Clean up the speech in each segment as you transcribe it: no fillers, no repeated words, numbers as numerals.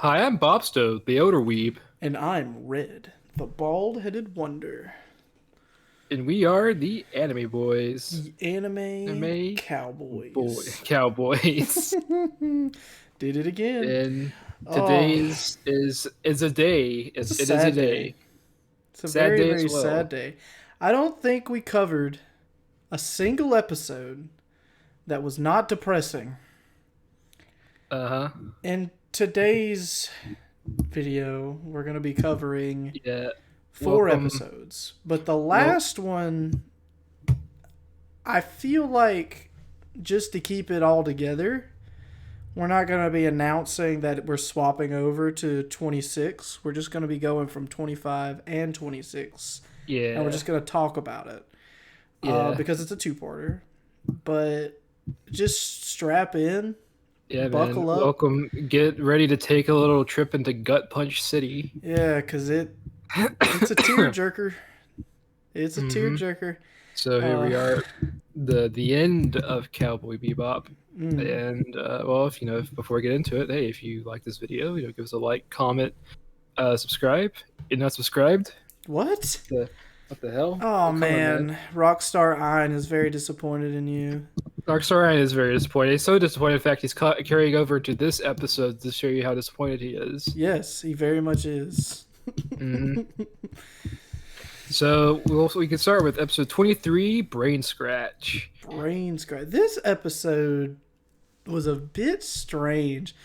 Hi, I'm Bopsto, the Odor Weeb, And I'm Red, the bald-headed wonder, and we are the Anime Boys. the anime Anime boy cowboys. cowboys. Did it again. And Oh, today's is a day. it's a It is a sad day. day. It's a Sad very, day as very sad well. day. I don't think we covered a single episode that was not depressing. Uh-huh. In today's video, we're going to be covering Yeah. four Welcome. episodes. But the Well, last one, I feel like, just to keep it all together, we're not going to be announcing that we're swapping over to 26. We're just going to be going from 25 and 26. And we're yeah. just going to talk about it Yeah. because it's a two-parter. But just strap in, Yeah, man. buckle up. Welcome. Get ready to take a little trip into Gut Punch City. Yeah, because it's a tearjerker. It's a hmm tearjerker. So here Uh, we are, the end of Cowboy Bebop. mm, And well, if before we get into it, hey, if you like this video, give us a like, comment, subscribe. You're not subscribed? what? The what the hell? Oh, Oh, come on, man. man. Rockstar Ein is very disappointed in you. Darkstar Ryan is very disappointed. He's so disappointed. In fact, he's carrying over to this episode to show you how disappointed he is. Yes, he very much is. hmm So we can start with episode 23, Brain Scratch. Brain scratch. This episode was a bit strange.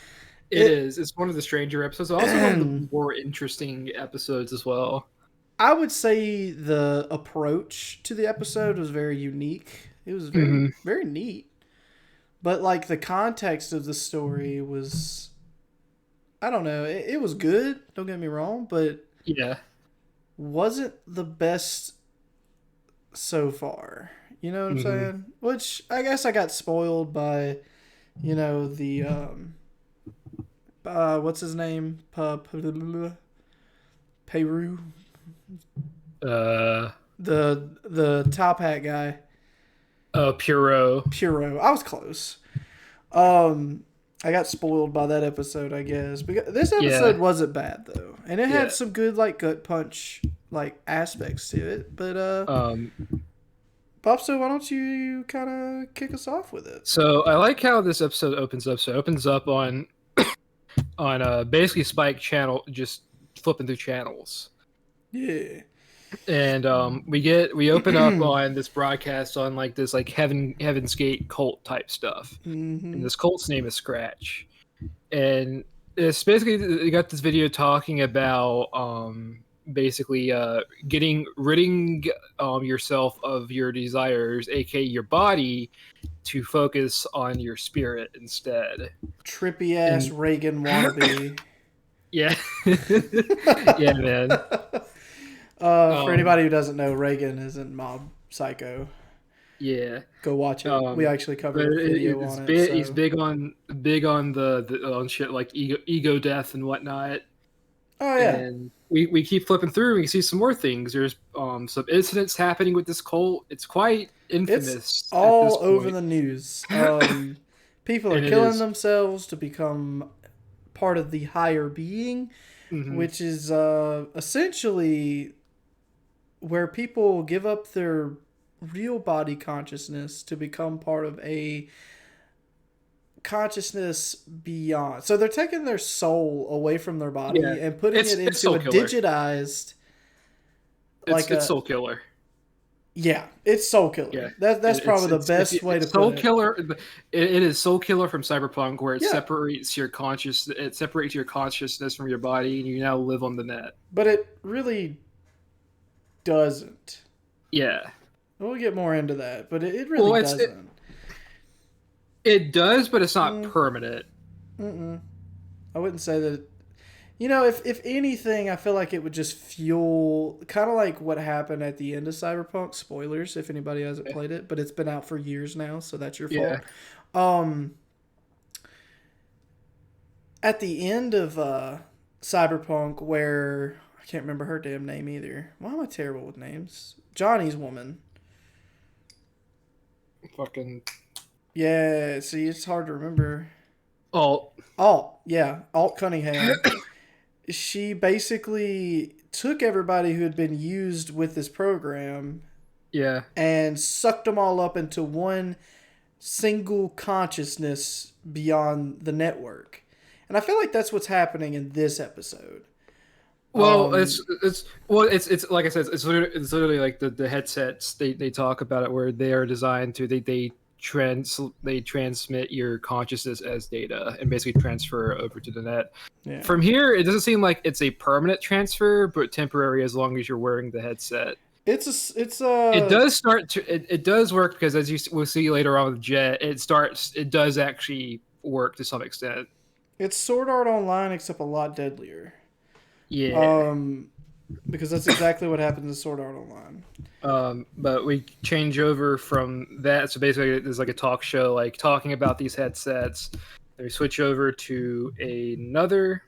It It is. It's one of the stranger episodes. Also, one of the more interesting episodes as well. I would say the approach to the episode was very unique. It was very hmm very neat. But like the context of the story was I don't know, it was good, don't get me wrong, but Yeah. wasn't the best so far. You know what I'm hmm saying? Which I guess I got spoiled by, the what's his name? Peru, Uh. the top hat guy, Puro. Puro. I was close. Um, I got spoiled by that episode, I guess. Because this episode Yeah. wasn't bad though, and it had Yeah. some good like gut punch like aspects to it. But Um. Popso, why don't you kind of kick us off with it? So I like how this episode opens up. So it opens up on basically Spike channel, just flipping through channels, Yeah. and we open up on this broadcast on like this like Heaven's Gate cult type stuff, and Mm-hmm. this cult's name is Scratch, and it's basically you got this video talking about basically getting ridding yourself of your desires, aka your body, to focus on your spirit instead. Trippy ass And Reagan wannabe. yeah, yeah, man. For Um, anybody who doesn't know, Reagan isn't Mob Psycho. yeah. Go watch it. We Um, actually but covered a video it's on it. big. He's So, big on the on shit like ego death and whatnot. oh yeah, And we keep flipping through and we see some more things. There's some incidents happening with this cult. It's quite it's infamous at this all over point. the news. People are And it killing is. themselves to become part of the higher being, hmm which is essentially where people give up their real body consciousness to become part of a consciousness beyond. So they're taking their soul away from their Yeah, body and putting it it's into Soul a Killer. digitized It's like it's a Soul Killer. yeah, it's soul Yeah, killer. That's probably the best way to it's put Soul it. Killer. It is Soul Killer from Cyberpunk, where Yeah, it separates your consciousness from your body, and you now live on the net. but it really doesn't. Yeah. We'll get more into that, but it really Well, doesn't. it does, but it's not Mm, permanent. mm-mm. I wouldn't say that. If anything, I feel like it would just fuel kind of like what happened at the end of Cyberpunk. Spoilers if anybody hasn't played it, but it's been out for years now, so that's your Yeah. fault. Um, at the end of Cyberpunk, where I can't remember her damn name either. Why am I terrible with names? Johnny's woman. Fucking. Yeah, see, it's hard to remember. Oh, Alt Cunningham. She basically took everybody who had been used with this program yeah. and sucked them all up into one single consciousness beyond the network. And I feel like that's what's happening in this episode. Well, Um, it's like I said, it's literally like the headsets. They talk about it where they are designed to they transmit your consciousness as data and basically transfer over to the net. yeah. From here, it doesn't seem like it's a permanent transfer, but temporary as long as you're wearing the headset. It's It a does start to it does work because as we'll see later on with Jet, it does actually work to some extent. it's Sword Art Online except a lot deadlier. Yeah. Um, because that's exactly what happens in Sword Art Online. But we change over from that. So basically, there's like a talk show, like talking about these headsets. Then we switch over to another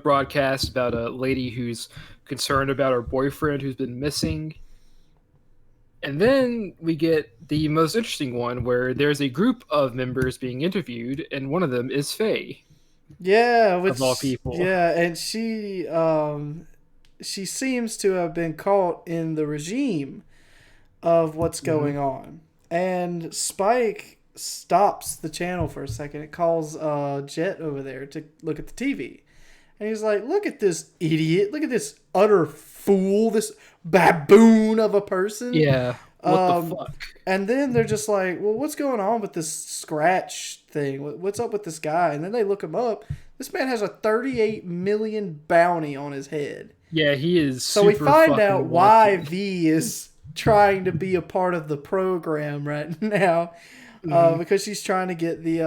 broadcast about a lady who's concerned about her boyfriend who's been missing. And then we get the most interesting one where there's a group of members being interviewed, and one of them is Faye, Yeah, of all which people. yeah, and she seems to have been caught in the regime of what's Hmm. going on. And Spike stops the channel for a second. It calls Jet over there to look at the TV. And he's like, "Look at this idiot. Look at this utter fool, this baboon of a person." Yeah. What the Um, fuck? and then they're just like, "Well, what's going on with this scratch thing? What's up with this guy?" And then they look him up. This man has a 38 million bounty on his head. Yeah, he is So we super find out fucking why wealthy. V is trying to be a part of the program right now, Hmm. because she's trying to get the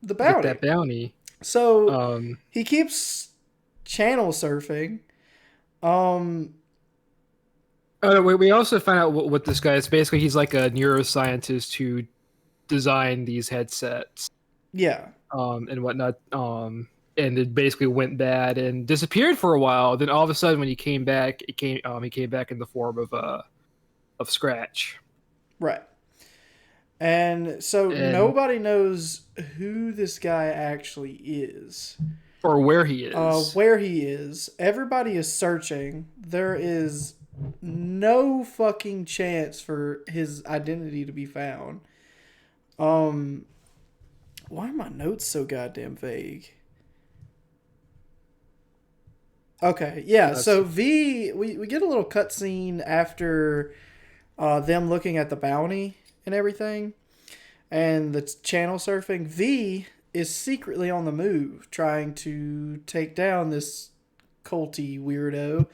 Get bounty. that bounty. So Um, he keeps channel surfing. Um, oh, we also find out what this guy is. Basically, he's like a neuroscientist who designed these headsets, yeah, and whatnot. And it basically went bad and disappeared for a while. Then all of a sudden, when he came back, he came back in the form of Scratch. right. And so And nobody knows who this guy actually is, or where he is. where he is. Everybody is searching. There is no fucking chance for his identity to be found. Um, why are my notes so goddamn vague? Okay, yeah. That's So we get a little cutscene after them looking at the bounty and everything, and the channel surfing. V is secretly on the move, trying to take down this culty weirdo,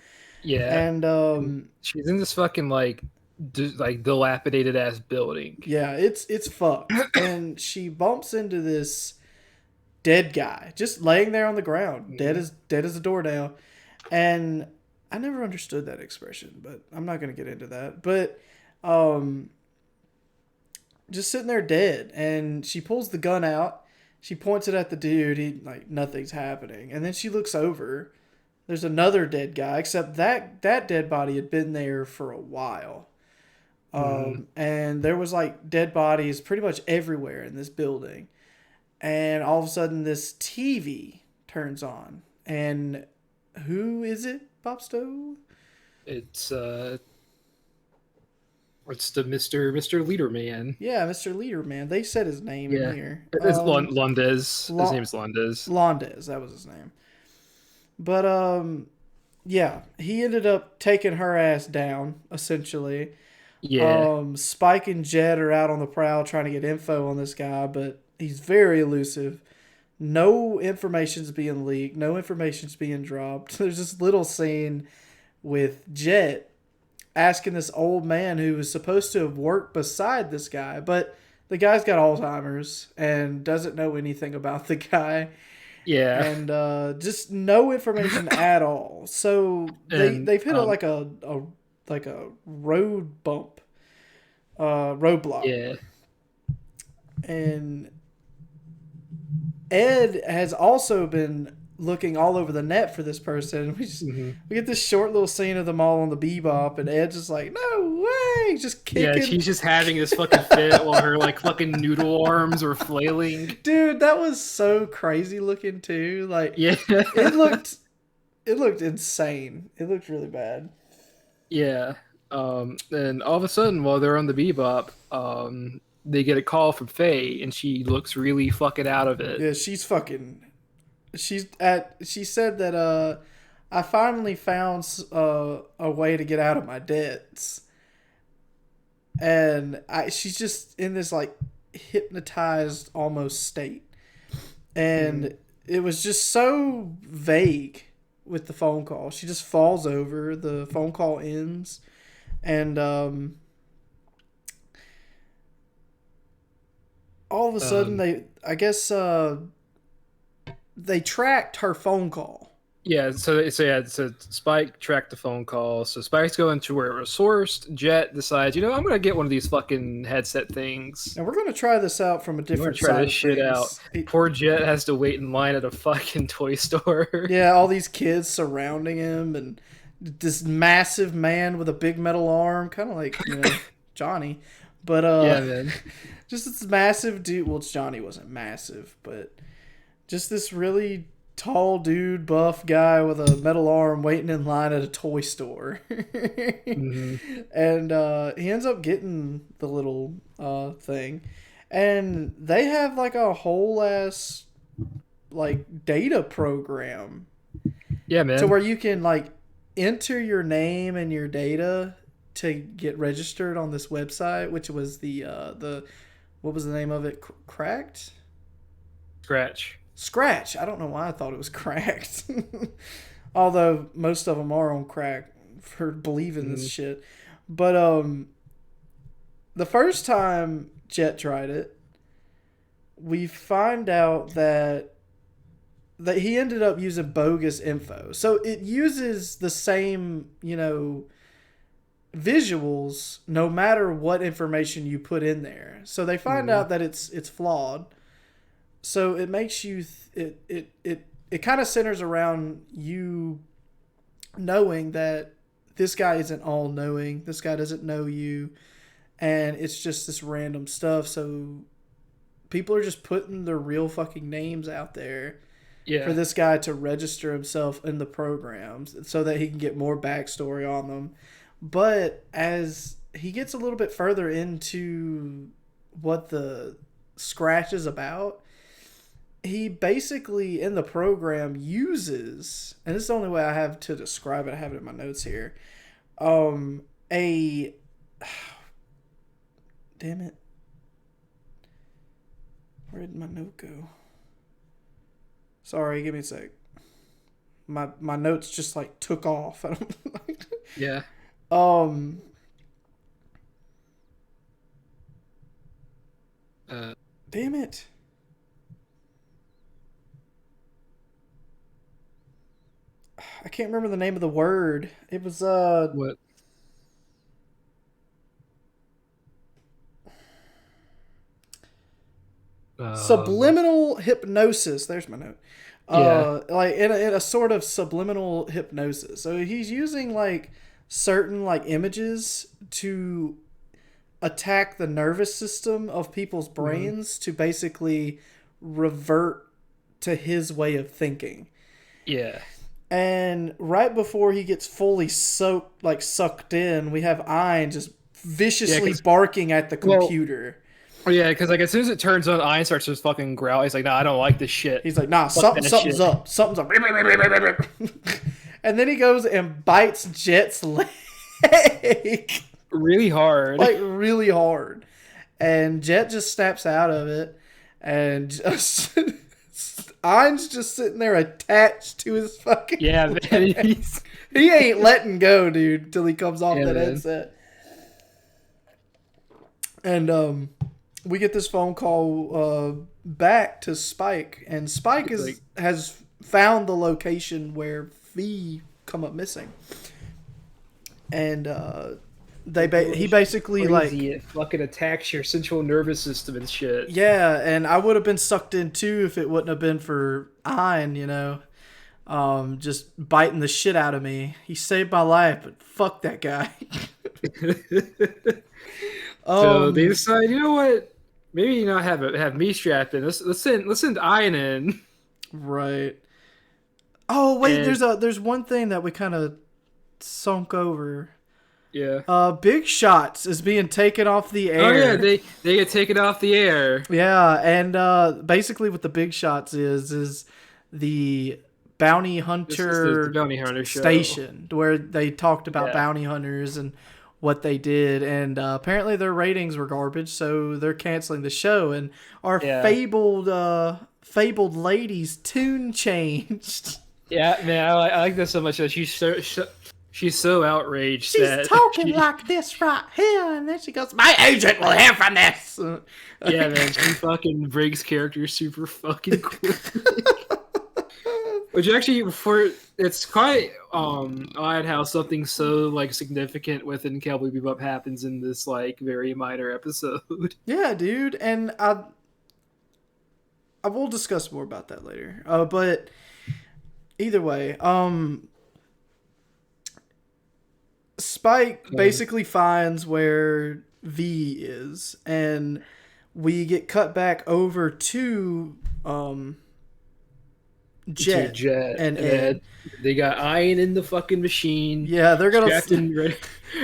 yeah. and She's in this fucking like dilapidated ass building. yeah, it's fucked. And she bumps into this dead guy, just laying there on the ground, Mhm. dead as a doornail. And I never understood that expression, but I'm not gonna get into that. But um, just sitting there dead, and she pulls the gun out. She points it at the dude. He like nothing's happening, and then she looks over. There's another dead guy, except that dead body had been there for a while. Mhm. And there was like dead bodies pretty much everywhere in this building. And all of a sudden, this TV turns on, and who is it, Bopsto? It's it's the Mr. Leader Man. Yeah, Mr. Leader, man. They said his name in Yeah, here. it's Londes. His La- name is Londes. Londes, that was his name. But yeah, he ended up taking her ass down essentially. Yeah, Spike and Jet are out on the prowl trying to get info on this guy, but he's very elusive. No information's being leaked. No information's being dropped. There's this little scene with Jet asking this old man who was supposed to have worked beside this guy, but the guy's got Alzheimer's and doesn't know anything about the guy, yeah, and just no information at all. So and they've hit like a road bump, roadblock, yeah, and Ed has also been looking all over the net for this person. Hmm. We get this short little scene of them all on the Bebop, and Ed's just like, no way, just Yeah, kicking. she's just having this fucking fit while her like fucking noodle arms are flailing. Dude, that was so crazy looking too. Like Yeah. it looked insane. It looked really bad. Yeah. And all of a sudden, while they're on the Bebop, they get a call from Faye, and she looks really fucking out of it. Yeah, she's fucking. She said that I finally found a way to get out of my debts, and she's just in this like hypnotized almost state, and it was just so vague with the phone call. She just falls over. The phone call ends, and all of a sudden they tracked her phone call. Yeah, so Spike tracked the phone call. So Spike's going to where it was sourced. Jet decides, I'm gonna get one of these fucking headset things. And we're gonna try this out from a different Try side this shit out. Poor Jet has to wait in line at a fucking toy store. Yeah, all these kids surrounding him, and this massive man with a big metal arm, kind of like Johnny, but yeah, man. Just this massive dude. Well, Johnny wasn't massive, but just this really tall dude, buff guy with a metal arm waiting in line at a toy store. Mm-hmm. And he ends up getting the little thing. And they have like a whole ass like data program. Yeah, man. To where you can like enter your name and your data to get registered on this website, which was the what was the name of it? Cracked? Scratch. I don't know why I thought it was Cracked. Although most of them are on crack for believing this shit. But the first time Jet tried it, we find out that he ended up using bogus info. So it uses the same, visuals no matter what information you put in there. So they find out that it's flawed. So it makes you it kind of centers around you knowing that this guy isn't all knowing. This guy doesn't know you, and it's just this random stuff. So people are just putting their real fucking names out there for this guy to register himself in the programs so that he can get more backstory on them. But as he gets a little bit further into what the Scratch is about, he basically in the program uses, and this is the only way I have to describe it, I have it in my notes here, damn it, where did my note go? Sorry, give me a sec. My notes just like took off. I don't yeah. Damn it. I can't remember the name of the word. It was what? Subliminal hypnosis. There's my note. Like in a sort of subliminal hypnosis. So he's using like certain like images to attack the nervous system of people's brains to basically revert to his way of thinking. Yeah. And right before he gets fully sucked in, we have Ein just viciously barking at the computer. Yeah, because like as soon as it turns on, Ein starts to fucking growl. He's like, "Nah, I don't like this shit." He's like, "Nah, something's up. Something's up." And then he goes and bites Jet's leg. Really hard. Like, really hard. And Jet just snaps out of it. And just... Ein's just sitting there attached to his fucking... Yeah, man. He ain't letting go, dude, till he comes off that headset. And we get this phone call back to Spike. And Spike has found the location where Fee come up missing. And he basically crazy. It fucking attacks your central nervous system and shit. Yeah, and I would have been sucked in too if it wouldn't have been for Ein, just biting the shit out of me. He saved my life, but fuck that guy. So they um, decide, you know what? Maybe not have me strapped in. Let's send Ian in. right. Oh wait, And there's one thing that we kind of sunk over. yeah. Big Shots is being taken off the Oh yeah, air. they get taken off the air. Yeah, and basically what the Big Shots is the bounty This is the hunter bounty hunter show. station where they talked about Yeah. bounty hunters and what they did, and apparently their ratings were garbage, so they're canceling the show. And our Yeah. fabled lady's tune changed. Yeah, man, I like this so much that she's so outraged She's that talking like this right here, and then she goes, "My agent will hear from this." yeah, man, she fucking breaks character super fucking quick. Which actually, it's quite odd how something so like significant within Cowboy Bebop happens in this like very minor episode. Yeah, dude, and I will discuss more about that later. But either way, Spike basically finds where V is, and we get cut back over to Jet, Jet and Ed. They got Iron in the fucking machine. Yeah, they're gonna. Strapped and ready,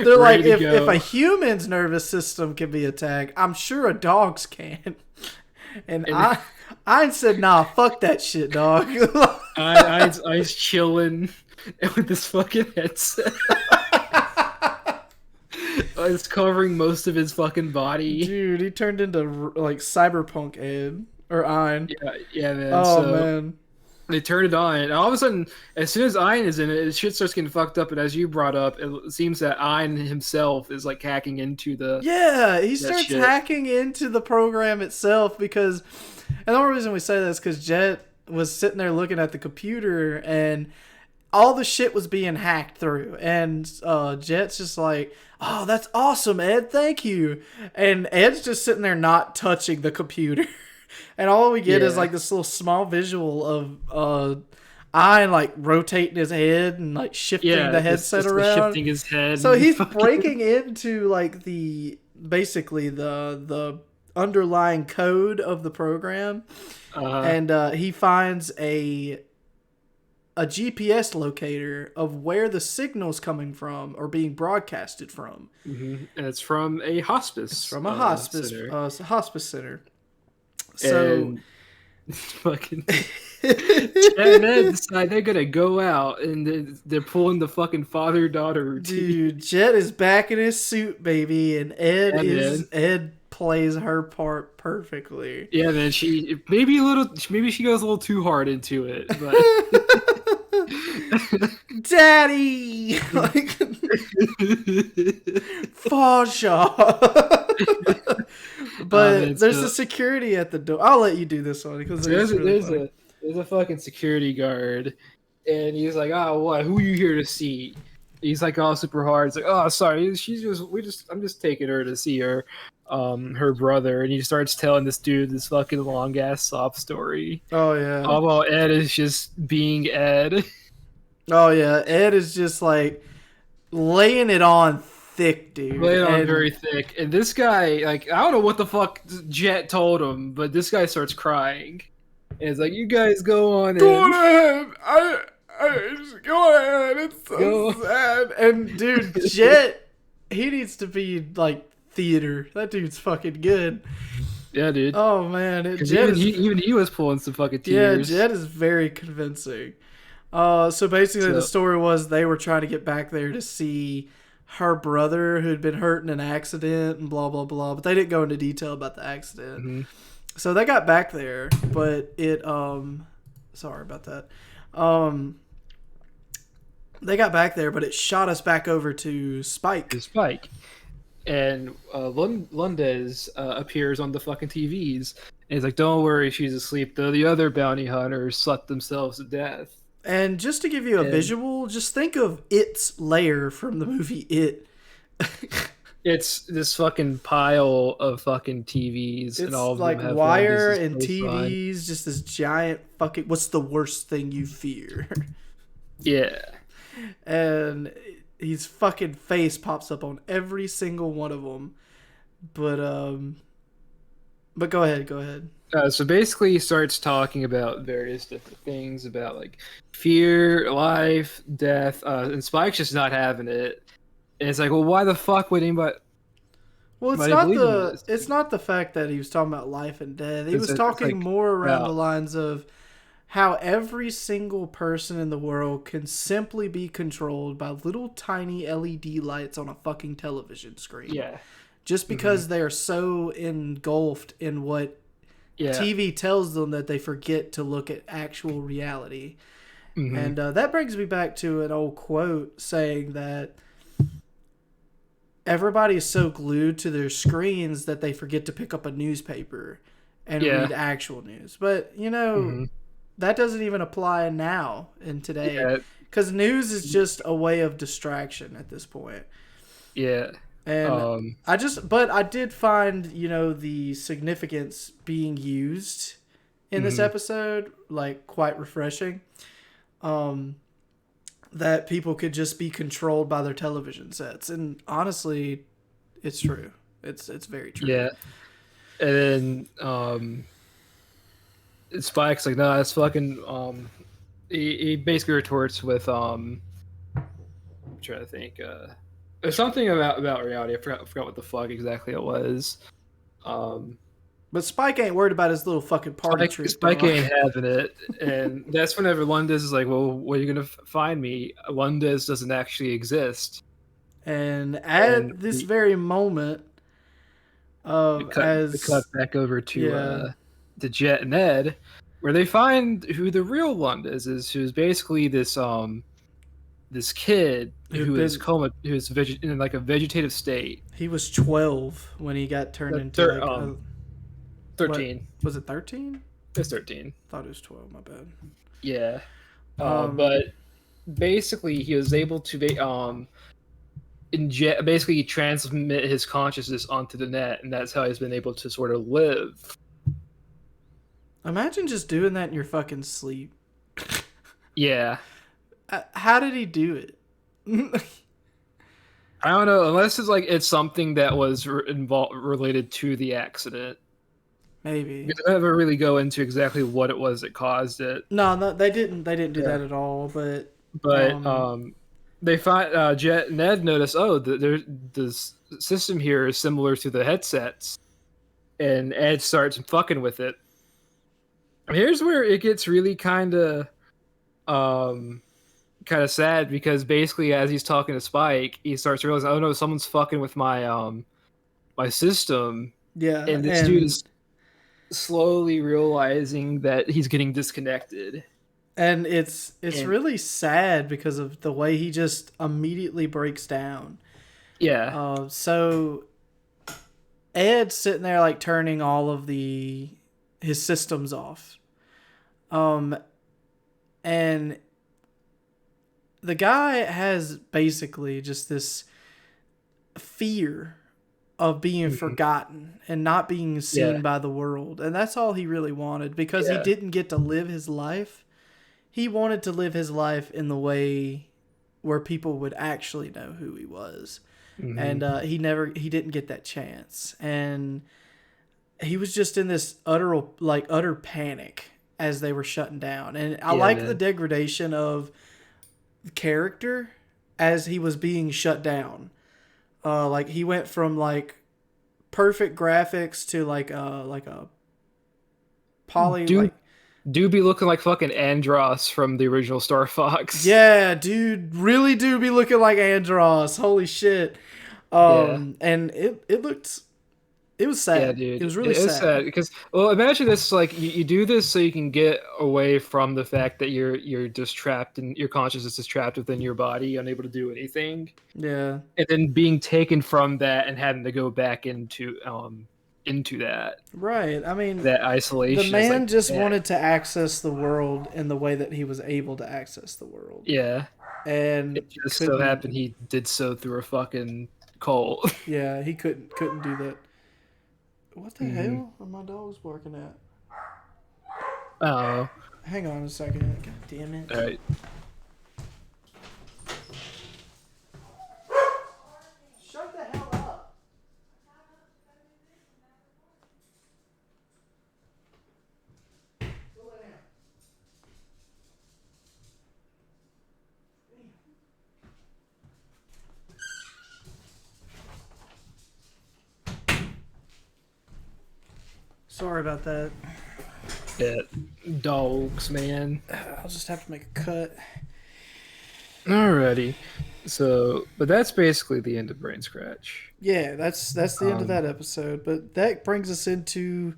They're like, ready to if go. a human's nervous system can be attacked, I'm sure a dog's can. And I said, nah, fuck that shit, dog. I's chilling with this fucking headset. It's covering most of his fucking body. Dude, he turned into like cyberpunk Ed or Ein. Yeah, man. Oh So man. they turn it on, and all of a sudden, as soon as Ein is in it, shit starts getting fucked up. And as you brought up, it seems that Ein himself is like hacking into the Yeah, he starts shit. hacking into the program itself because, and the only reason we say that is because Jet was sitting there looking at the computer and all the shit was being hacked through, and Jet's just like, "Oh, that's awesome, Ed. Thank you." And Ed's just sitting there not touching the computer, and all we get is like this little small visual of Ian like rotating his head and like shifting the headset around, shifting his head. so he's breaking into like basically the underlying code of the program, and he finds a GPS locator of where the signal's coming from or being broadcasted from. Mm-hmm. And it's from a hospice. It's from a hospice center. hospice center. So and fucking and then decide they're gonna go out, and they're pulling the fucking father-daughter routine. dude, Jet is back in his suit, baby, and Ed plays her part perfectly. Yeah, man. Maybe she goes a little too hard into it, but Daddy, like, Fasha. But there's a security at the door. I'll let you do this one because there's a fucking security guard, and he's like, "Oh, what? Who are you here to see?" He's like all super hard. It's like, "Oh, sorry, I'm just taking her to see her brother," and he starts telling this dude this fucking long ass sob story. Oh yeah. All while Ed is just being Ed. Oh yeah, Ed is just like laying it on thick, dude. Laying on very thick. And this guy, like, I don't know what the fuck Jet told him, but this guy starts crying. And it's like, you guys go on Go in. ahead. Just go ahead. It's so sad. And dude, Jet, he needs to be like theater. That dude's fucking good. Yeah, dude. Oh man, Even he was pulling some fucking tears. Yeah, Jet is very convincing. So basically, the story was they were trying to get back there to see her brother who'd been hurt in an accident and blah blah blah, but they didn't go into detail about the accident. Mm-hmm. So they got back there, but it sorry about that. They got back there, but it shot us back over to Spike. And Lundes appears on the fucking TVs, and he's like, "Don't worry, she's asleep. Though the other bounty hunters slept themselves to death." And just to give you a visual, just think of It's lair from the movie It. It's this fucking pile of fucking TVs, and all of like them have wire Lundes' and face TVs, on. just this giant fucking. What's the worst thing you fear? Yeah. And his fucking face pops up on every single one of them. But go ahead, go ahead. So basically, he starts talking about various different things about like fear, life, death, and Spike's just not having it. And it's like, well, why the fuck would anybody Well, believe in this? it's not the fact that he was talking about life and death. He was It's talking like more around the about lines of how every single person in the world can simply be controlled by little tiny LED lights on a fucking television screen. yeah, Just hmm because they are so engulfed in what yeah, TV tells them that they forget to look at actual reality. hmm And that brings me back to an old quote saying that everybody is so glued to their screens that they forget to pick up a newspaper and read yeah, actual news. But, you know, hmm that doesn't even apply now in today yeah, because news is just a way of distraction at this point. yeah. And Um, but I did find, you know, the significance being used in this mhm. episode like quite refreshing. Um, that people could just be controlled by their television sets, and honestly, it's true. It's very true. Yeah, and then Spike's like, no, it's fucking. He basically retorts with I'm trying to think. There's something about reality. I forgot what the fuck exactly it was. Um, But Spike ain't worried about his little fucking party trick, Spike dog. ain't having it, and that's whenever Lundes is like, "Well, where are you gonna find me?" Lundes doesn't actually exist, And and at this very moment we of cut as back over yeah, to Jet and Ed, where they find who the real Lundes is, who's basically this kid who'd been who is in like a vegetative state. he was 12 when he got turned The into like a what 13. was it 13? It's 13. Thought it was 12. My bad. Yeah. Um, But basically, he was able to basically transmit his consciousness onto the net, and that's how he's been able to sort of live. Imagine just doing that in your fucking sleep. Yeah. How did he do it? I don't know, unless it's something that was related to the accident. Maybe. Because I never really go into exactly what it was that caused it. No, no, they didn't. They didn't do Yeah. that at all. But But um, they find Jet and Ed notice, oh, the system here is similar to the headsets, and Ed starts fucking with it. Here's where it gets really um kind of sad because basically as he's talking to Spike, he starts realizing, oh no, someone's fucking with my system, yeah, and this dude and is slowly realizing that he's getting disconnected. it's And really sad because of the way he just immediately breaks down. yeah, So Ed's sitting there like turning all of the his systems off. Um, and the guy has basically just this fear of being mhm, forgotten and not being yeah, seen by the world. And that's all he really wanted because he yeah, didn't get to live his life. He wanted to live his life in the way where people would actually know who he was. hmm And he didn't get that chance. And he was just in this utter panic as they were shutting down. And I yeah, like the man. degradation of character as he was being shut down. Like he went from like perfect graphics to like a poly Dude, like do be looking like fucking Andros from the original Star Fox. yeah, dude, really do be looking like Andros. Holy shit. Yeah. And it was Yeah, sad. It dude, was really it is sad. sad because, well, imagine this: like you do this so you can get away from the fact that you're just trapped and your consciousness is trapped within your body, unable to do anything, Yeah. and then being taken from that and having to go back into Right. I mean, that the isolation is like, man just man, wanted to access the world in the way that he was able to access the world. yeah. And It just so couldn't happened he did so through a fucking cult. yeah, he couldn't do that. What the hmm hell are my dogs barking at? Oh, Hang on a second. God damn it. all right. Sorry about that. Yeah, dogs, man. I'll just have to make a cut. Alrighty. So, but that's basically the end of Brain Scratch. Yeah, that's the end of that episode. But that brings us into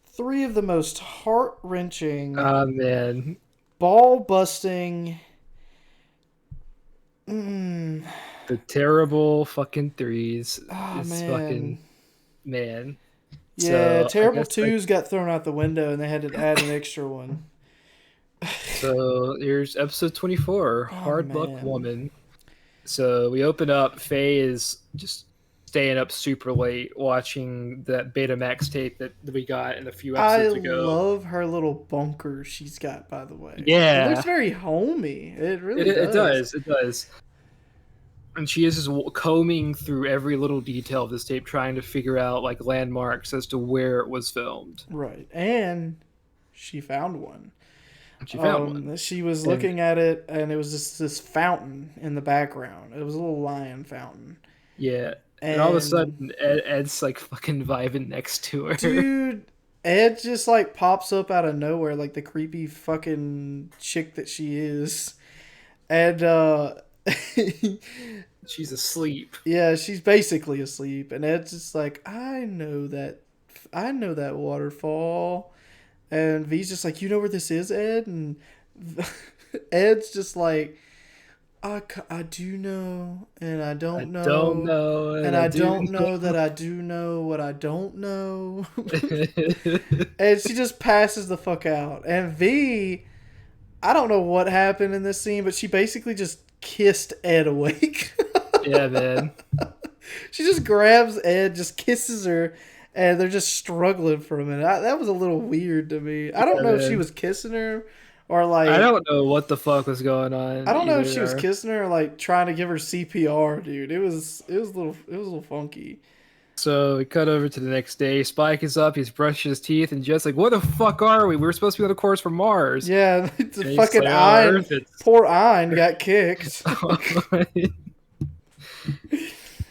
three of the most heart wrenching, Man. ball busting. The terrible fucking threes. Oh It's man. fucking man. Yeah, So I terrible guess like twos got thrown out the window, and they had to add an extra one. so here's episode 24, Oh Hard Luck man. Woman. So we open up, Faye is just staying up super late watching that Betamax tape that we got in a few I episodes ago. love her little bunker she's got, by the way. It looks Yeah. very homey. It really It does. does. It does. And she is just combing through every little detail of this tape, trying to figure out like landmarks as to where it was filmed. Right. And she found one. And she found one. She was And looking at it, and it was just this fountain in the background. It was a little lion fountain. yeah. And all of a sudden, Ed's like fucking vibing next to her. Dude, Ed just like pops up out of nowhere, like the creepy fucking chick that she is. And She's asleep. yeah, she's basically asleep, and Ed's just like, I know that waterfall. And V's just like, you know where this is, Ed? And Ed's just like, I do know, and I don't know. Don't know, and I don't know that I do know what I don't know. And she just passes the fuck out. And V, I don't know what happened in this scene, but she basically just kissed Ed awake. Yeah, man. She just grabs Ed, just kisses her, and they're just struggling for a minute. That was a little weird to me. I don't know if she was kissing her or like... I don't know what the fuck was going on. I don't know if she was kissing her or like trying to give her CPR, dude. It was a little funky. So we cut over to the next day. Spike is up. He's brushing his teeth, and Jet's like, "What the fuck are we? We were supposed to be on a course for Mars." Yeah, the and fucking like, Ein, poor Ein got kicked.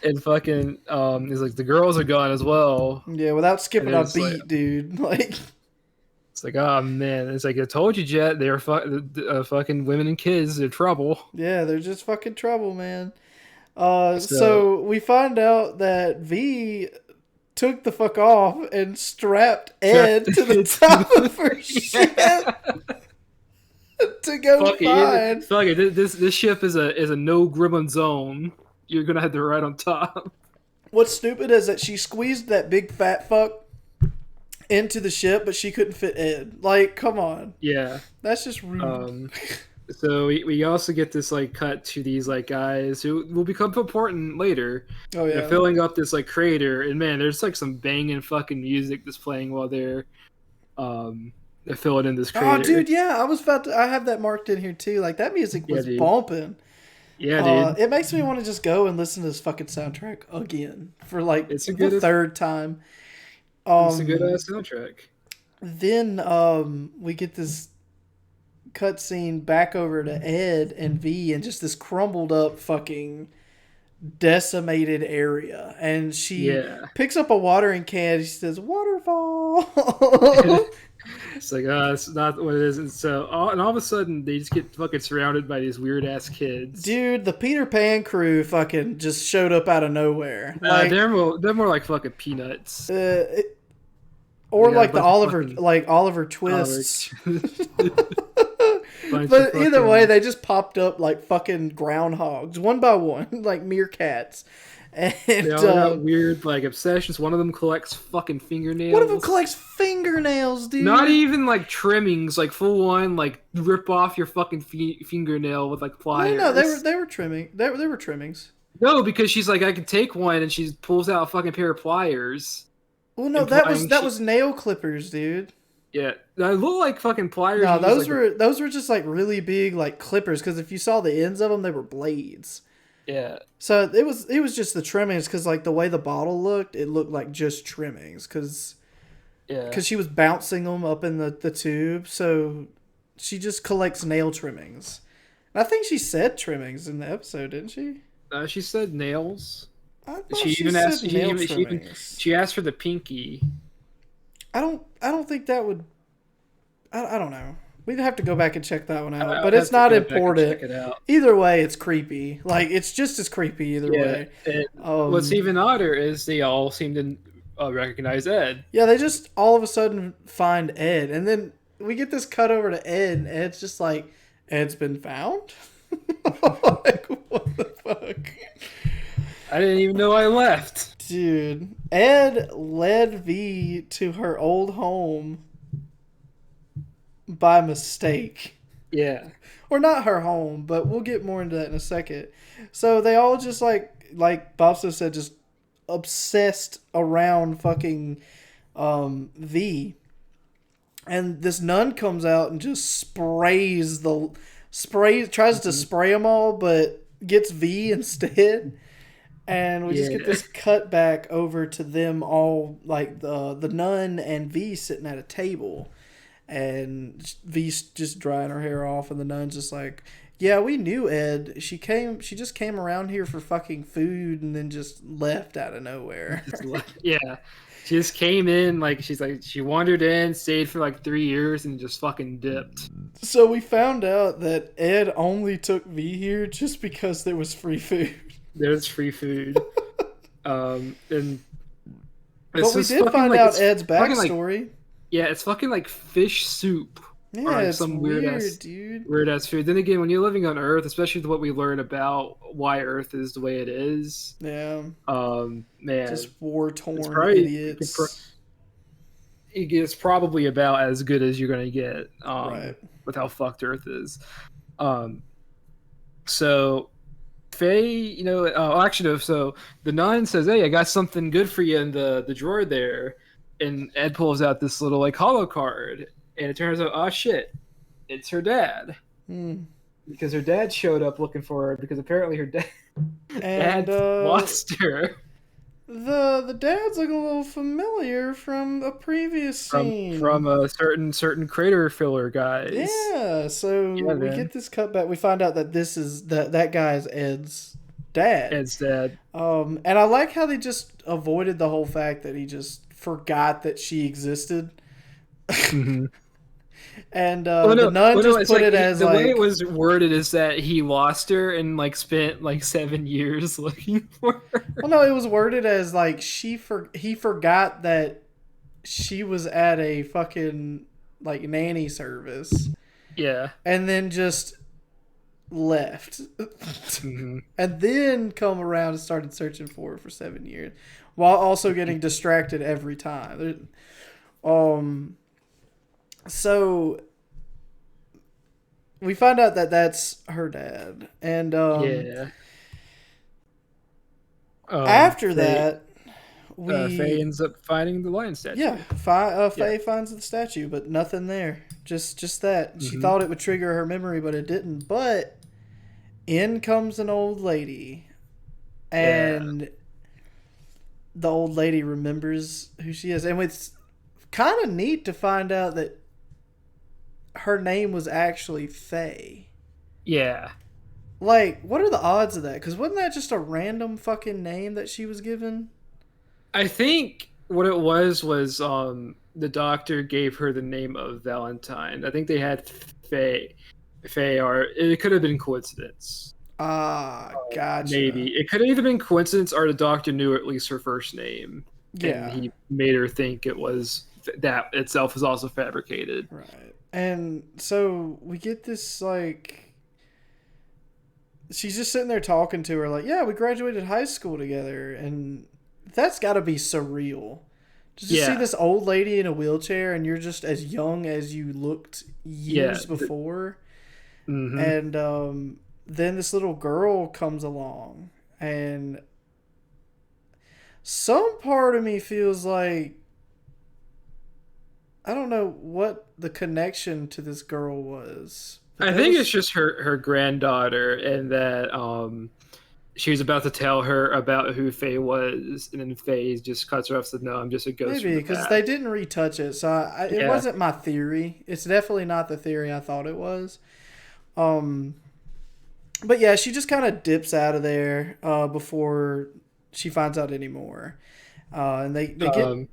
And fucking, he's like, the girls are gone as well. Yeah, without skipping a beat, like, dude. Like, it's like, oh man, it's like I told you, Jet. They're fucking women and kids. They're trouble. Yeah, they're just fucking trouble, man. So we find out that V took the fuck off and strapped Ed to the top of her ship to go find. Fuck it. This ship is a no gremlin zone. You're gonna have to ride on top. What's stupid is that she squeezed that big fat fuck into the ship, but she couldn't fit Ed. Like, come on. Yeah. That's just rude. So we also get this like cut to these like guys who will become important later. Oh yeah. They're filling up this like crater, and man, there's like some banging fucking music that's playing while they're filling in this crater. Oh dude, yeah, I have that marked in here too. Like that music was bumping. Yeah, dude. It makes me want to just go and listen to this fucking soundtrack again for like the third time. It's a good soundtrack. Then we get this cutscene back over to Ed and V and just this crumbled up fucking decimated area, and she picks up a watering can. She says, "Waterfall." It's like, it's not what it is. And so, and all of a sudden, they just get fucking surrounded by these weird ass kids. Dude, the Peter Pan crew fucking just showed up out of nowhere. Like, they're more like fucking peanuts. Or like the Oliver Twists. But either way, they just popped up like fucking groundhogs, one by one, like meerkats. And they all got weird like obsessions. One of them collects fucking fingernails. One of them collects fingernails, dude. Not even like trimmings, like full on, like rip off your fucking fingernail with like pliers. No, they were trimming. They were trimmings. No, because she's like, I can take one, and she pulls out a fucking pair of pliers. Well, no, that was nail clippers, dude. Yeah, they look like fucking pliers. No, those were just like really big like clippers. Because if you saw the ends of them, they were blades. Yeah. So it was just the trimmings, because like the way the bottle looked, it looked like just trimmings, because she was bouncing them up in the tube. So she just collects nail trimmings. And I think she said trimmings in the episode, didn't she? She said nails. She even asked she asked for the pinky. I don't think that would. I don't know. We'd have to go back and check that one out, I but would it's have to not go back and important. check it out. Either way, it's creepy. Like it's just as creepy either Yeah, way. and what's Um, even odder is they all seem to recognize Ed. yeah, they just all of a sudden find Ed, and then we get this cut over to Ed, and Ed's just like, Ed's been found. Like what the fuck? I didn't even know I left. Dude, Ed led V to her old home by mistake. Yeah. Or not her home, but we'll get more into that in a second. So they all just like Bopsto said, just obsessed around fucking V. And this nun comes out and just tries to spray them all, but gets V instead. And we just get Yeah. this cut back over to them all, like the nun and V sitting at a table, and V's just drying her hair off, and the nun's just like, "Yeah, we knew Ed. She just came around here for fucking food, and then just left out of nowhere." Yeah. She just came in, like, she wandered in, stayed for like 3 years, and just fucking dipped. So we found out that Ed only took V here just because there was free food. There's free food. And But we did find out Ed's backstory. Yeah, it's fucking like fish soup. Yeah, Or it's some weird, dude. weird ass food. Then again, when you're living on Earth, especially with what we learn about why Earth is the way it is, Yeah, man, just war torn probably, idiots. it's probably about as good as you're gonna get, Right. with how fucked Earth is. So Faye, actually, no. So the nun says, "Hey, I got something good for you in the drawer there," and Ed pulls out this little like hollow card, and it turns out, oh shit, it's her dad. Because her dad showed up looking for her because apparently her dad lost her. The dad's looking a little familiar from a previous scene. From a certain crater filler guys. Yeah, so we get this cut back. We find out that this is that guy's Ed's dad. Ed's dad. And I like how they just avoided the whole fact that he just forgot that she existed. Mm-hmm. And the nun just put it as the way it was worded is that he lost her and like spent like 7 years looking for her. Well, no, it was worded as like he forgot that she was at a fucking like nanny service. Yeah. And then just left. Mm-hmm. And then come around and started searching for her for 7 years, while also getting distracted every time. So we find out that that's her dad, and after that, Faye ends up finding the lion statue. Yeah, Faye finds the statue, but nothing there. Just that. Mm-hmm. She thought it would trigger her memory, but it didn't. But in comes an old lady, and the old lady remembers who she is, and it's kind of neat to find out that her name was actually Faye. Yeah. Like, what are the odds of that? Because wasn't that just a random fucking name that she was given? I think what it was the doctor gave her the name of Valentine. I think they had Faye, or it could have been coincidence. Gotcha. Maybe. It could have either been coincidence or the doctor knew at least her first name. Yeah. And he made her think it was that itself was also fabricated. Right. And so we get this, like, she's just sitting there talking to her, like, yeah, we graduated high school together, and that's got to be surreal. Just to see this old lady in a wheelchair, and you're just as young as you looked years before. Mm-hmm. And then this little girl comes along, and some part of me feels like, I don't know what the connection to this girl was. I think it's just her granddaughter, and that she was about to tell her about who Faye was, and then Faye just cuts her off and said, "No, I'm just a ghost." Maybe because they didn't retouch it, so it wasn't my theory. It's definitely not the theory I thought it was. But yeah, she just kind of dips out of there before she finds out anymore, and they get.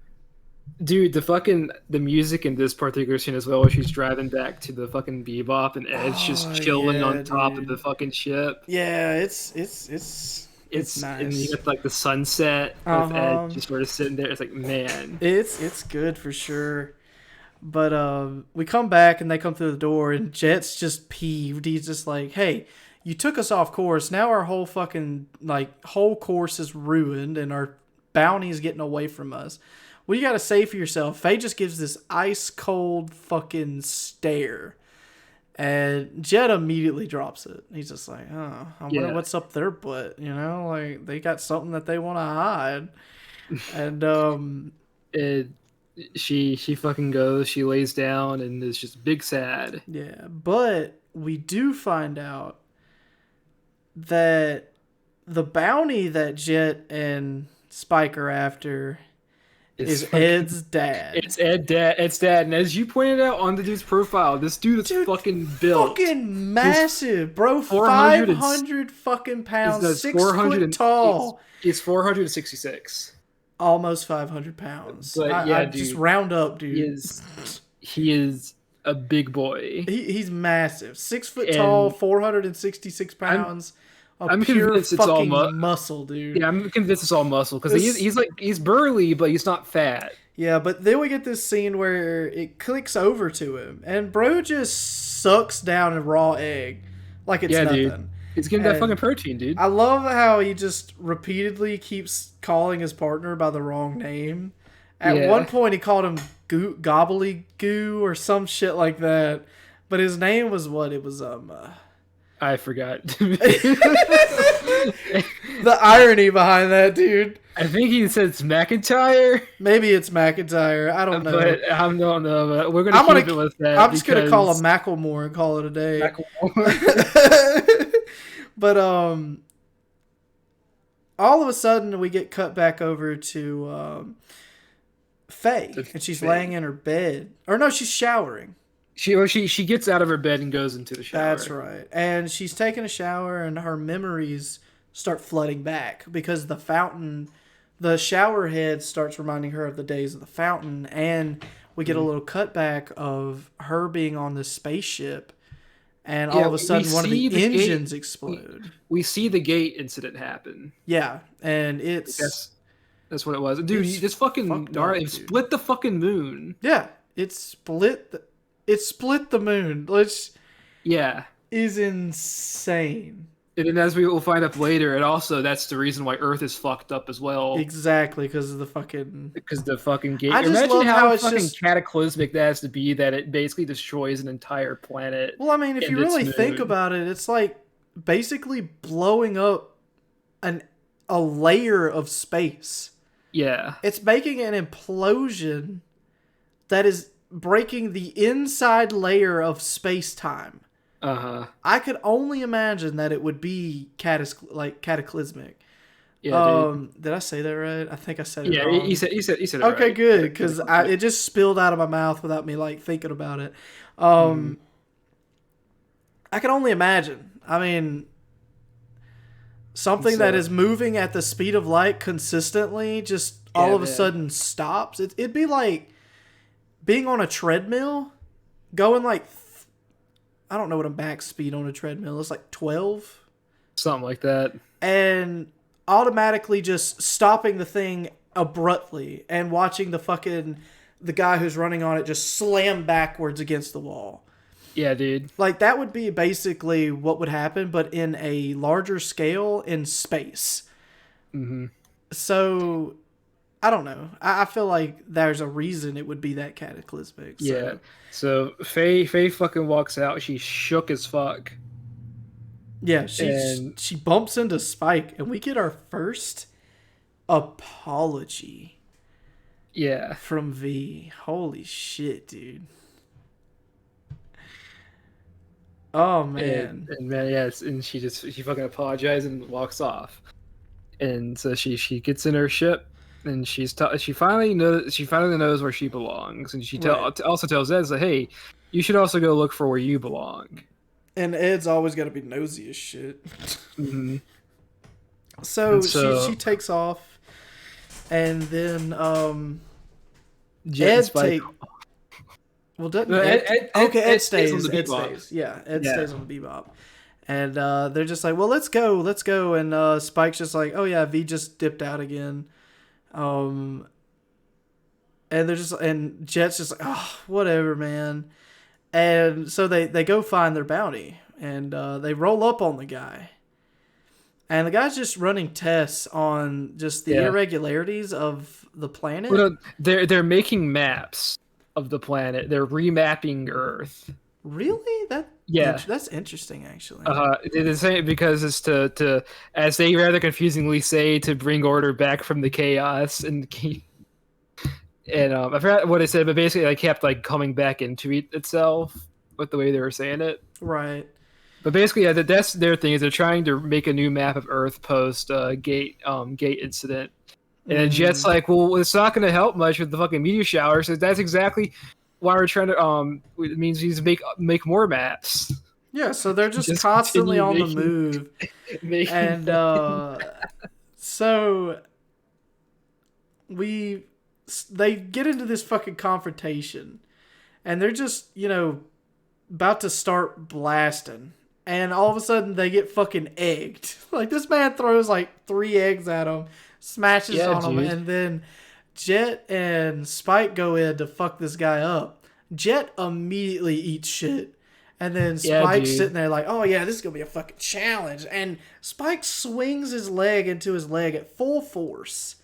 Dude, the music in this particular scene as well, where she's driving back to the fucking Bebop and Ed's just Oh chilling on yeah, top of the dude. fucking ship. Yeah, it's And you nice. get like the sunset Uh with Ed huh. just sort of sitting there. It's like, man, It's good for sure. But we come back and they come through the door and Jet's just peeved. He's just like, "Hey, you took us off course. Now our whole fucking whole course is ruined and our bounty is getting away from us. What do you got to say for yourself?" Faye just gives this ice cold fucking stare. And Jet immediately drops it. He's just like, "Oh, I wonder yeah. what's up their butt. You know, like they got something that they want to hide." And It, she fucking goes, she lays down, and is just big sad. yeah, but we do find out that the bounty that Jet and Spike are after It's is fucking Ed's dad. It's dad, and as you pointed out on the dude's profile, this dude is Dude, fucking built. fucking He's massive, bro. 400 500 fucking He's pounds, that's 6 foot 400 tall. he's 466. Almost 500 pounds. But I yeah, just dude, round up, he dude. is he is a big boy. He's massive. 6 foot tall, And 466 I'm pounds. A I'm pure convinced it's all fucking muscle, dude. yeah, I'm convinced it's all muscle because This, he's burly, but he's not fat. yeah, but then we get this scene where it clicks over to him, and bro just sucks down a raw egg like it's Yeah, dude. nothing. He's getting that fucking And protein, dude. I love how he just repeatedly keeps calling his partner by the wrong name. At one Yeah. point, he called him Gobbly or some shit like that, but his name was what? It was I forgot. The irony behind that, dude. I think he said it's McIntyre, Maybe it's McIntyre. I don't know. but I don't know. But we're gonna I'm keep gonna. it with that. I'm just gonna call him Because Macklemore and call it a day. Macklemore. But all of a sudden we get cut back over to Faye, and she's Faye. laying in her bed, or no, she's showering. She gets out of her bed and goes into the shower. That's right, and she's taking a shower, and her memories start flooding back because the fountain, the shower head starts reminding her of the days of the fountain, and we get a little cutback of her being on this spaceship. And all of a sudden, one of the engines explode. We see the gate incident happen. Yeah, and it's That's what it was, dude. This fucking fucked gnarly, up, it dude. split the fucking moon. Yeah, it split the moon, which Yeah, is insane. and then as we will find out later, and also that's the reason why Earth is fucked up as well. Exactly, because of the fucking. Because the fucking gate. I just Imagine love how how it's fucking just. cataclysmic that has to be that it basically destroys an entire planet. Well, I mean, if and you its really think moon. about it, it's like basically blowing up a layer of space. Yeah, It's making an implosion that is breaking the inside layer of space time. I could only imagine that it would be cataclysmic. Yeah, dude. Did I say that right? I think I said it Yeah, wrong. you said it Okay, right. good, because it just spilled out of my mouth without me thinking about it. I can only imagine. I mean, something that is moving at the speed of light consistently just all of a sudden stops. It'd be like being on a treadmill, going I don't know what a max speed on a treadmill is, like 12, Something like that. and automatically just stopping the thing abruptly and watching the guy who's running on it just slam backwards against the wall. Yeah, dude. Like, that would be basically what would happen, but in a larger scale in space. Mm-hmm. So, I don't know. I feel like there's a reason it would be that cataclysmic. So. Yeah. So Faye fucking walks out. She's shook as fuck. Yeah, she bumps into Spike, and we get our first apology. Yeah. From V. Holy shit, dude. Oh man. And man, yes, and she fucking apologizes and walks off. And so she gets in her ship, and she finally knows where she belongs, and she also tells Ed that, hey, you should also go look for where you belong. And Ed's always got to be nosy as shit. Mm-hmm. So she takes off, and then Jet and Ed Spike. take. Well, doesn't No, Ed? Okay, Ed stays on stays. the Ed Bebop. stays. Yeah, Ed Yeah. stays on the Bebop. And they're just like, well, let's go. And Spike's just like, oh yeah, V just dipped out again. Um, and they're just and Jet's just like, oh, whatever, man. And so they go find their bounty, and they roll up on the guy. And the guy's just running tests on just the Yeah. irregularities of the planet. Well, no, they're making maps of the planet. They're remapping Earth. Really? Yeah. That's interesting, actually. They're saying because it's to as they rather confusingly say, to bring order back from the chaos and keep. And I forgot what it said, but basically, I kept like coming back into itself with the way they were saying it. Right. But basically, yeah, that's their thing is they're trying to make a new map of Earth post gate incident. And then Jet's like, well, it's not going to help much with the fucking meteor shower. So that's exactly why we're trying to. It means we need to make more maps. Yeah, so they're just constantly on the move. And so they get into this fucking confrontation, and they're just, about to start blasting. And all of a sudden, they get fucking egged. Like, this man throws like 3 eggs at them, smashes on them, and then Jet and Spike go in to fuck this guy up. Jet immediately eats shit. And then Spike's sitting there like, oh yeah, this is going to be a fucking challenge. And Spike swings his leg into his leg at full force.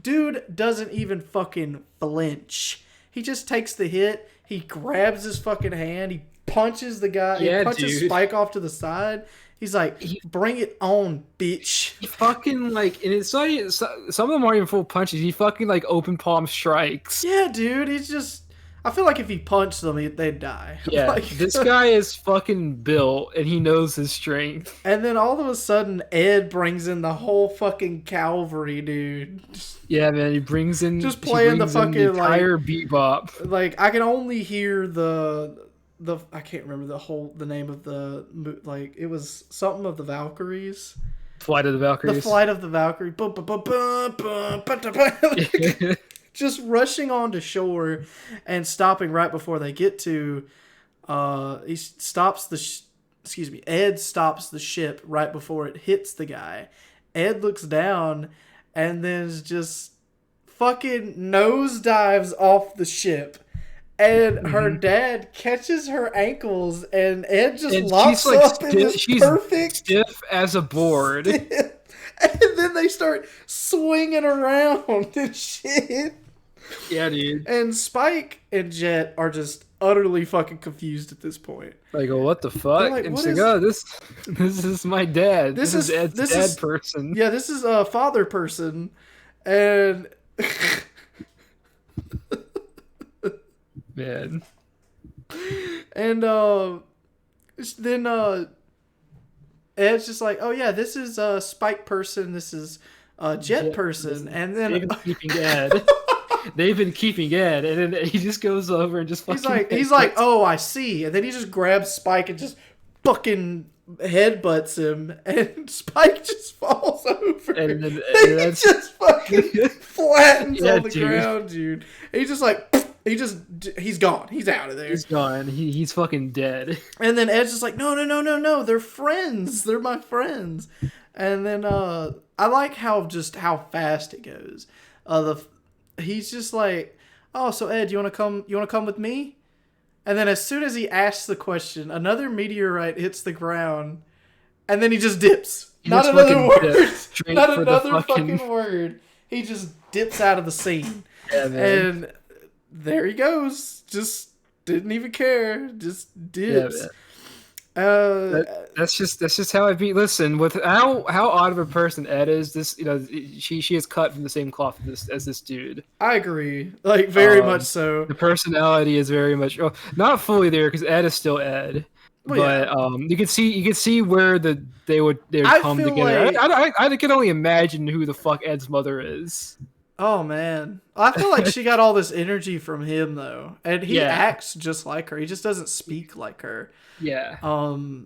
Dude doesn't even fucking flinch. He just takes the hit. He grabs his fucking hand. He punches the guy. He punches Spike off to the side. He's like, bring it on, bitch. He fucking, like, and it's not even, some of them aren't even full punches. He fucking, like, open palm strikes. Yeah, dude. He's just, I feel like if he punched them, they'd die. Yeah, like, this guy is fucking built, and he knows his strength. And then all of a sudden, Ed brings in the whole fucking cavalry, dude. Yeah, man, he brings in just playing the fucking the entire Bebop. Like, I can only hear the I can't remember the name of like, it was something of the Valkyries. Flight of the Valkyries. The Flight of the Valkyrie. Just rushing onto shore and stopping right before they get to. Ed stops the ship right before it hits the guy. Ed looks down and then just fucking nosedives off the ship. And her dad catches her ankles, and Ed just locks up in this perfect stiff as a board. And then they start swinging around and shit. Yeah, dude. And Spike and Jet are just utterly fucking confused at this point. Like, oh, what the fuck? Like, and she's like, oh, this is my dad. This is Ed's dad person. Yeah, this is a father person. And man. And then Ed's just like, oh yeah, this is a Spike person, this is a Jet person, and then they've been keeping Ed. They've been keeping Ed, and then he just goes over and just fucking. He's like, oh, I see, and then he just grabs Spike and just fucking headbutts him, and Spike just falls over. And then he just fucking flattens on the ground, dude. And he's just like, he's gone. He's out of there. He's gone. He's fucking dead. And then Ed's just like, no, they're friends. They're my friends. And then I like how fast it goes. He's just like, oh, so Ed, you wanna come with me? And then as soon as he asks the question, another meteorite hits the ground, and then he just dips. Not another word. Not another fucking word. He just dips out of the scene. Yeah, man. And there he goes. Just didn't even care. Just dips. Yeah, that's just how I beat. Listen, with how odd of a person Ed is, this she is cut from the same cloth as this dude. I agree, like very much so. The personality is very much not fully there because Ed is still Ed, but you can see where they would come together. Like, I can only imagine who the fuck Ed's mother is. Oh man, I feel like she got all this energy from him though, and he acts just like her. He just doesn't speak like her. Yeah. So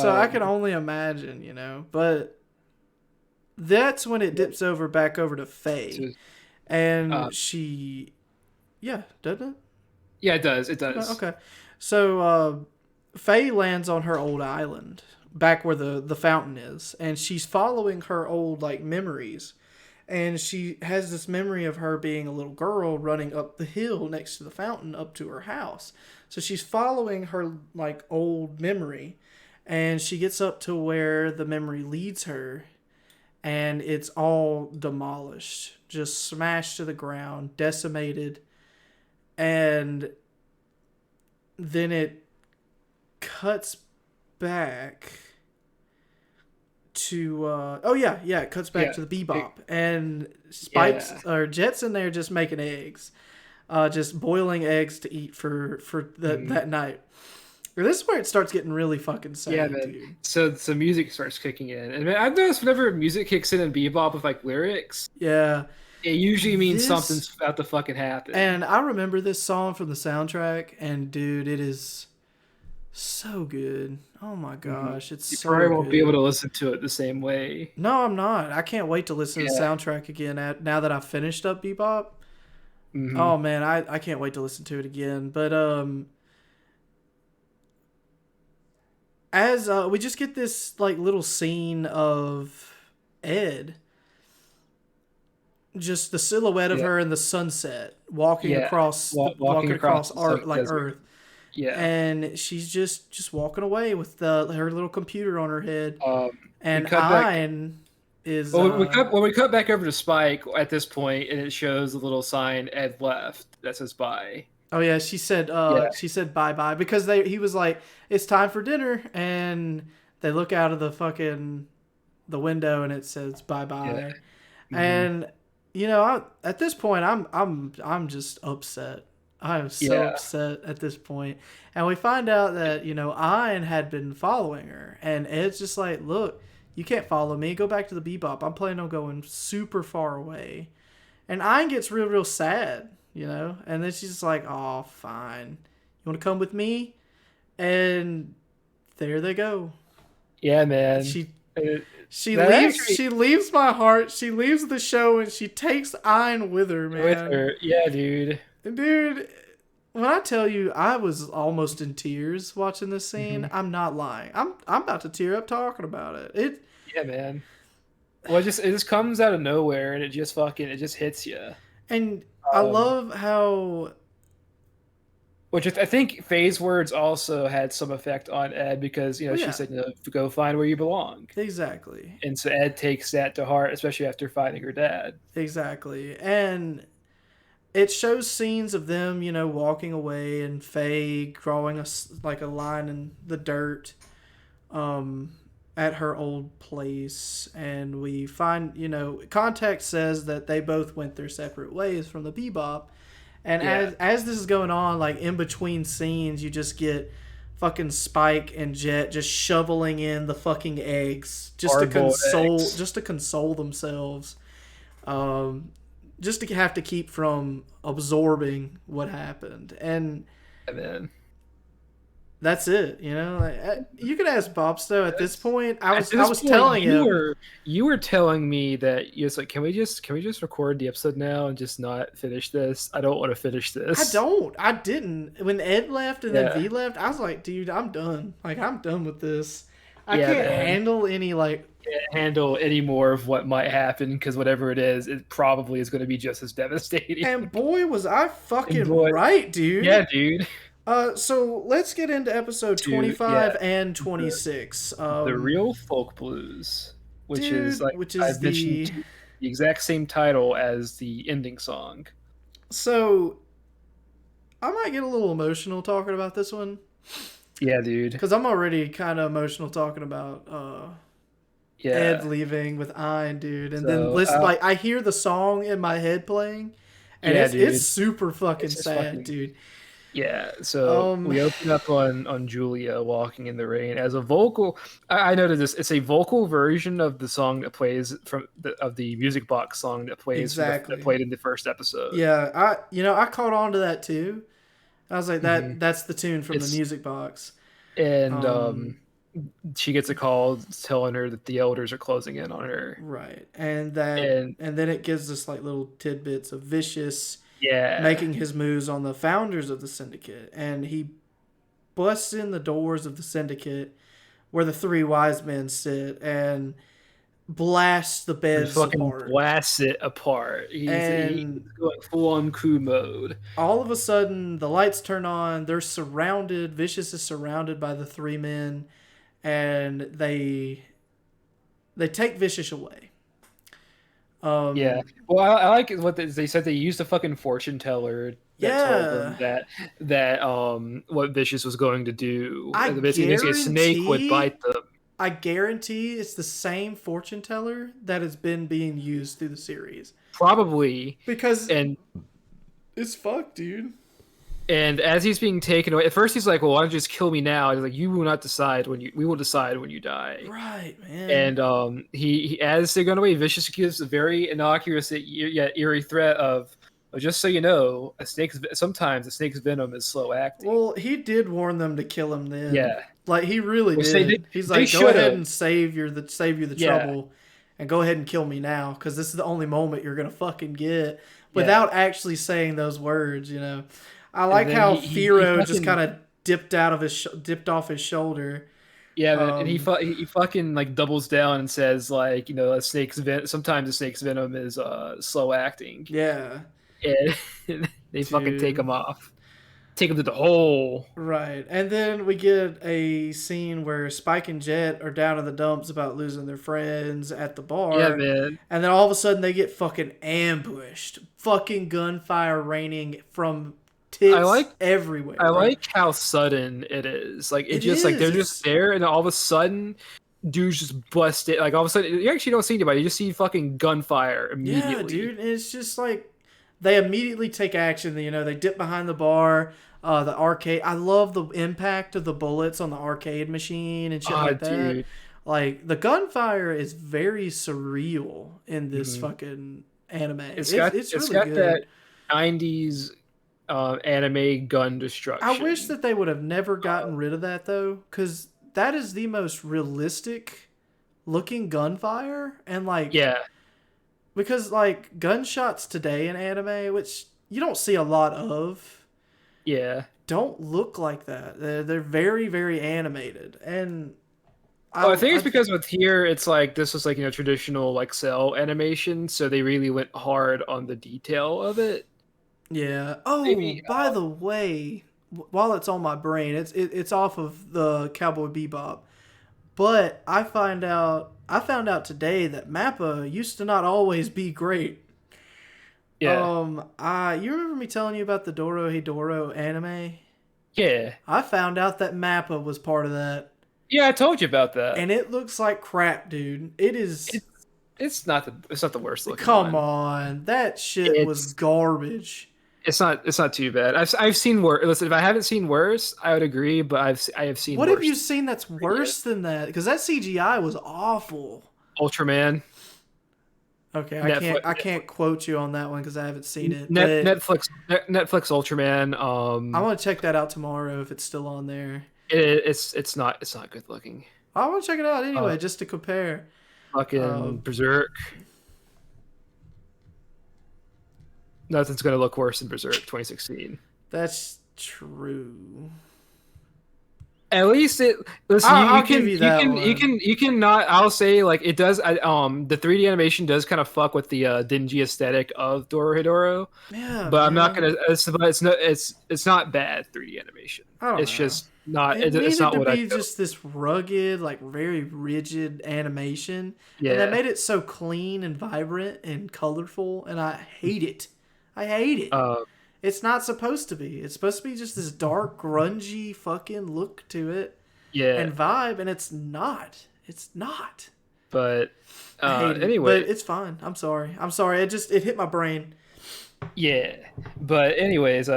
I can only imagine, but that's when it dips back over to Faye. Uh, and she, yeah, doesn't it? yeah, it does. It Okay, does. okay. So Faye lands on her old island, back where the fountain is, and she's following her old like memories. And she has this memory of her being a little girl running up the hill next to the fountain up to her house. So she's following her like old memory, and she gets up to where the memory leads her, and it's all demolished, just smashed to the ground, decimated, and then it cuts back to it cuts back Yeah. to the It- Bebop, and yeah. Spike's or Jet's in there just making eggs, just boiling eggs to eat for Mhm. that night. This is where it starts getting really fucking Yeah, sad, man. dude. So music starts kicking in, and man, I've noticed whenever music kicks in Bebop with like lyrics, Yeah, it usually means this something's about to fucking happen. and I remember this song from the soundtrack, and dude, it is so good. Oh my Hmm. gosh, it's You so probably won't be able good. to listen to it the same way. No, I'm not. I can't wait to listen to the Yeah. soundtrack again now that I've finished up Bebop. Hmm. Oh man, I can't wait to listen to it again. But as we just get this like little scene of Ed, just the silhouette of Yeah. her in the sunset, Yeah. Walking walking across across the art sunny like desert. Earth, Yeah. and she's just walking away with her little computer on her head, Um, we and cut back. Ein is Well, we cut back over to Spike at this point, and it shows a little sign Ed left that says bye. oh yeah, Yeah. she said bye bye because he was like, it's time for dinner, and they look out of the window and it says bye Yeah. bye. Hmm. And at this point I'm just upset. I'm so Yeah. upset at this point. And we find out that, Ian had been following her, and Ed's just like, "Look, you can't follow me. Go back to the Bebop. I'm planning on going super far away." And Ian gets real sad, And then she's just like, "Oh, fine. You want to come with me?" And there they go. Yeah, man. She Uh, she that leaves actually she leaves my heart. She leaves the show, and she takes Ein with her, with man. her. Yeah, dude. And dude, when I tell you I was almost in tears watching this scene, Hmm. I'm not lying. I'm about to tear up talking about it. Yeah, man. Well, it just comes out of nowhere, and it just hits you. And I Um, love how which I think Faye's words also had some effect on Ed because she yeah, said, go find where you belong, exactly. and so Ed takes that to heart, especially after finding her dad. Exactly. And it shows scenes of them, walking away, and Faye drawing like a line in the dirt um, at her old place. And we find, context says that they both went their separate ways from the Bebop. And Yeah. as this is going on, like in between scenes, you just get fucking Spike and Jet just shoveling in the fucking eggs Hard boiled eggs. just to console themselves, um, just to have to keep from absorbing what happened. And And then that's it. You could ask Bopsto at this that's point. at I this was point telling him, you were telling me that it's like, can we just record the episode now and just not finish this? I don't want to finish this. I didn't. When Ed left and then Yeah. V left, I was like, dude, I'm done. Like, I'm done with this. I Yeah, can't man. handle any, like, Can't handle any more of what might happen because whatever it is, it probably is going to be just as devastating. and boy, was I And fucking boy, right, dude. yeah, dude. So let's get into episode Yeah, 25 and the 26. the real folk blues, which is Dude, like which I is mentioned, the exact same title as the ending song. so I might get a little emotional talking about this one Yeah, dude. because I'm already kind of emotional talking about Ed Yeah. leaving with Ein, dude. And then So, listen, like I hear the song in my head playing, and yeah, it's dude. super fucking It's just sad, fucking dude. yeah. So Um, we open up on Julia walking in the rain as a vocal. I noted this. It's a vocal version of the song that plays of the music box song that plays that exactly. played in the first episode. Yeah, I caught on to that too. I was like Hmm. that's the tune from the It's music box. and Um, she gets a call telling her that the elders are closing in on her. Right. And And then it gives us like little tidbits of Vicious yeah, making his moves on the founders of the syndicate, and he busts in the doors of the syndicate where the three wise men sit and blasts the and beds fucking apart. blasts it apart. He's And going full on coup mode. all of a sudden, the lights turn on. They're surrounded. Vicious is surrounded by the three men, and they take Vicious away. Yeah. Um, Well, I like what they said. They used a fucking fortune teller that told them yeah, that what Vicious was going to do. I Basically, a snake would guarantee, bite them. I guarantee it's the same fortune teller that has been being used through the series Probably. because And it's fucked, dude. and as he's being taken away, at first he's like, "Well, why don't you just kill me now?" He's like, "You will not decide when you. We will decide when you die." Right, man. And he as they're going away, Vicious gives a very innocuous yet eerie threat of, "Oh, just so you know, sometimes a snake's venom is slow acting." Well, he did warn them to kill him then. Yeah, Like he really which did. He's they like, "Go should ahead have. and save you the Yeah, trouble, and go ahead and kill me now, because this is the only moment you're gonna fucking get," yeah. without actually saying those words. You know, I And like then how he Firo just kind fucking of dipped off his shoulder. yeah, man, and Um, he fucking like doubles down and says like, a sometimes a snake's venom is slow acting, yeah, and they fucking take dude. him off, take him to the hole. Right. And then we get a scene where Spike and Jet are down in the dumps about losing their friends at the Yeah, bar. man. And then all of a sudden they get fucking ambushed. Fucking gunfire raining from I tits like everywhere, I bro. like how sudden it is. Like it It just like is. they're just It's there, and all of a sudden, dudes just bust it. Like all of a sudden, you actually don't see anybody. You just see fucking gunfire yeah, immediately. dude. And it's just like they immediately take action. You know, they dip behind the bar. The arcade. I love the impact of the bullets on the arcade machine and shit Ah, like that. dude. Like the gunfire is very surreal in this Mhm. fucking anime. It's It's got it's it's really got good. that '90s anime gun I wish destruction. that they would have never gotten rid of that though, because that is the most realistic looking gunfire, and like Yeah, because like gunshots today in anime, which you don't see a lot of, yeah. don't look like that. They're very very animated, and Oh, I think I it's because with here, it's like this was like traditional like cell animation, so they really went hard on the detail of it. yeah. Oh, Maybe by the way, while it's on my brain, it's off of the Cowboy Bebop. But I found out today that Mappa used to not always be great. yeah, You remember me telling you about the Doro Hidoro anime? yeah, I found out that Mappa was part of that, yeah. I told you about that. and it looks like crap, dude. It is. It's it's not the worst looking Come one. on, that shit was It's garbage. it's not too bad. I've seen worse. Listen, if I haven't seen worse, I would agree. But I have seen What have you worse. seen that's Pretty good. worse than that? Because that CGI was awful. Ultraman, Okay, I can't Netflix, I can't quote you on that one because I haven't seen it, but Netflix Ultraman. I want to check that out tomorrow if it's still on there. It's not good looking. I want to check it out Uh, anyway just to compare. fucking Um, Berserk. Nothing's gonna look worse than Berserk 2016. that's true. At least it. Listen, I'll give you that one. you can not. I'll say like it does. The 3D animation does kind of fuck with the dingy aesthetic of Dorohedoro, Yeah, but I'm not man. gonna. It's not bad 3D animation. I don't It's know. just not. It It's needed not to what I be do. just this rugged, like very rigid animation, and that Yeah. made it so clean and vibrant and colorful, and I hate it. I hate it. Uh, It's not supposed to be. It's supposed to be just this dark, grungy fucking look to it yeah. and vibe, and it's not. It's not. But I hate it, but anyway, it's fine. I'm sorry. I'm sorry. It hit my brain. yeah. But anyways,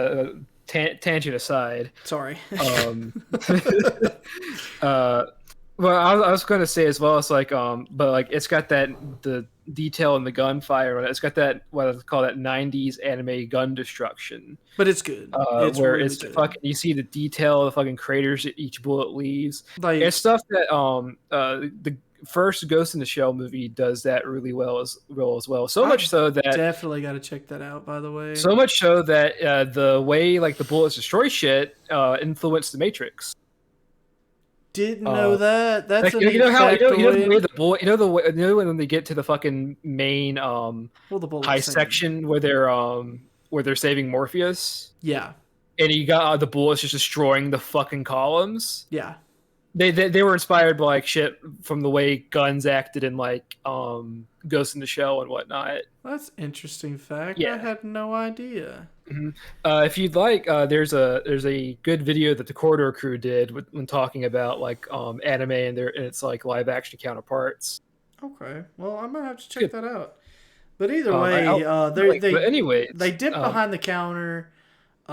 tangent aside. Sorry. Um, uh, Well, I was going to say as well. It's like, but like it's got that the detail in the gunfire. It's got that what I call that '90s anime gun destruction, But it's good. It's where really it's good. fucking. You see the detail of the fucking craters that each bullet leaves. Like, It's stuff that the first Ghost in the Shell movie does that really well as well. I definitely got to check that out. By the way, So much so that the way like the bullets destroy shit influenced the Matrix. didn't know Uh, that. That's like a you neat know how you know the way factoid. the bullet you know when they get to the fucking main Well, the bullet high singing. section where they're saving Morpheus Yeah, and you got the bullets just destroying the fucking columns. yeah. They were inspired by like shit from the way guns acted in like Ghost in the Shell and whatnot. That's interesting fact. I Yeah. had no idea. Mhm. If you'd like, there's a good video that the Corridor Crew did when talking about like anime and its like live action counterparts. Okay, well, I might have to It's check good. that out. But either I'll way, like, but they anyways, dip behind the counter. They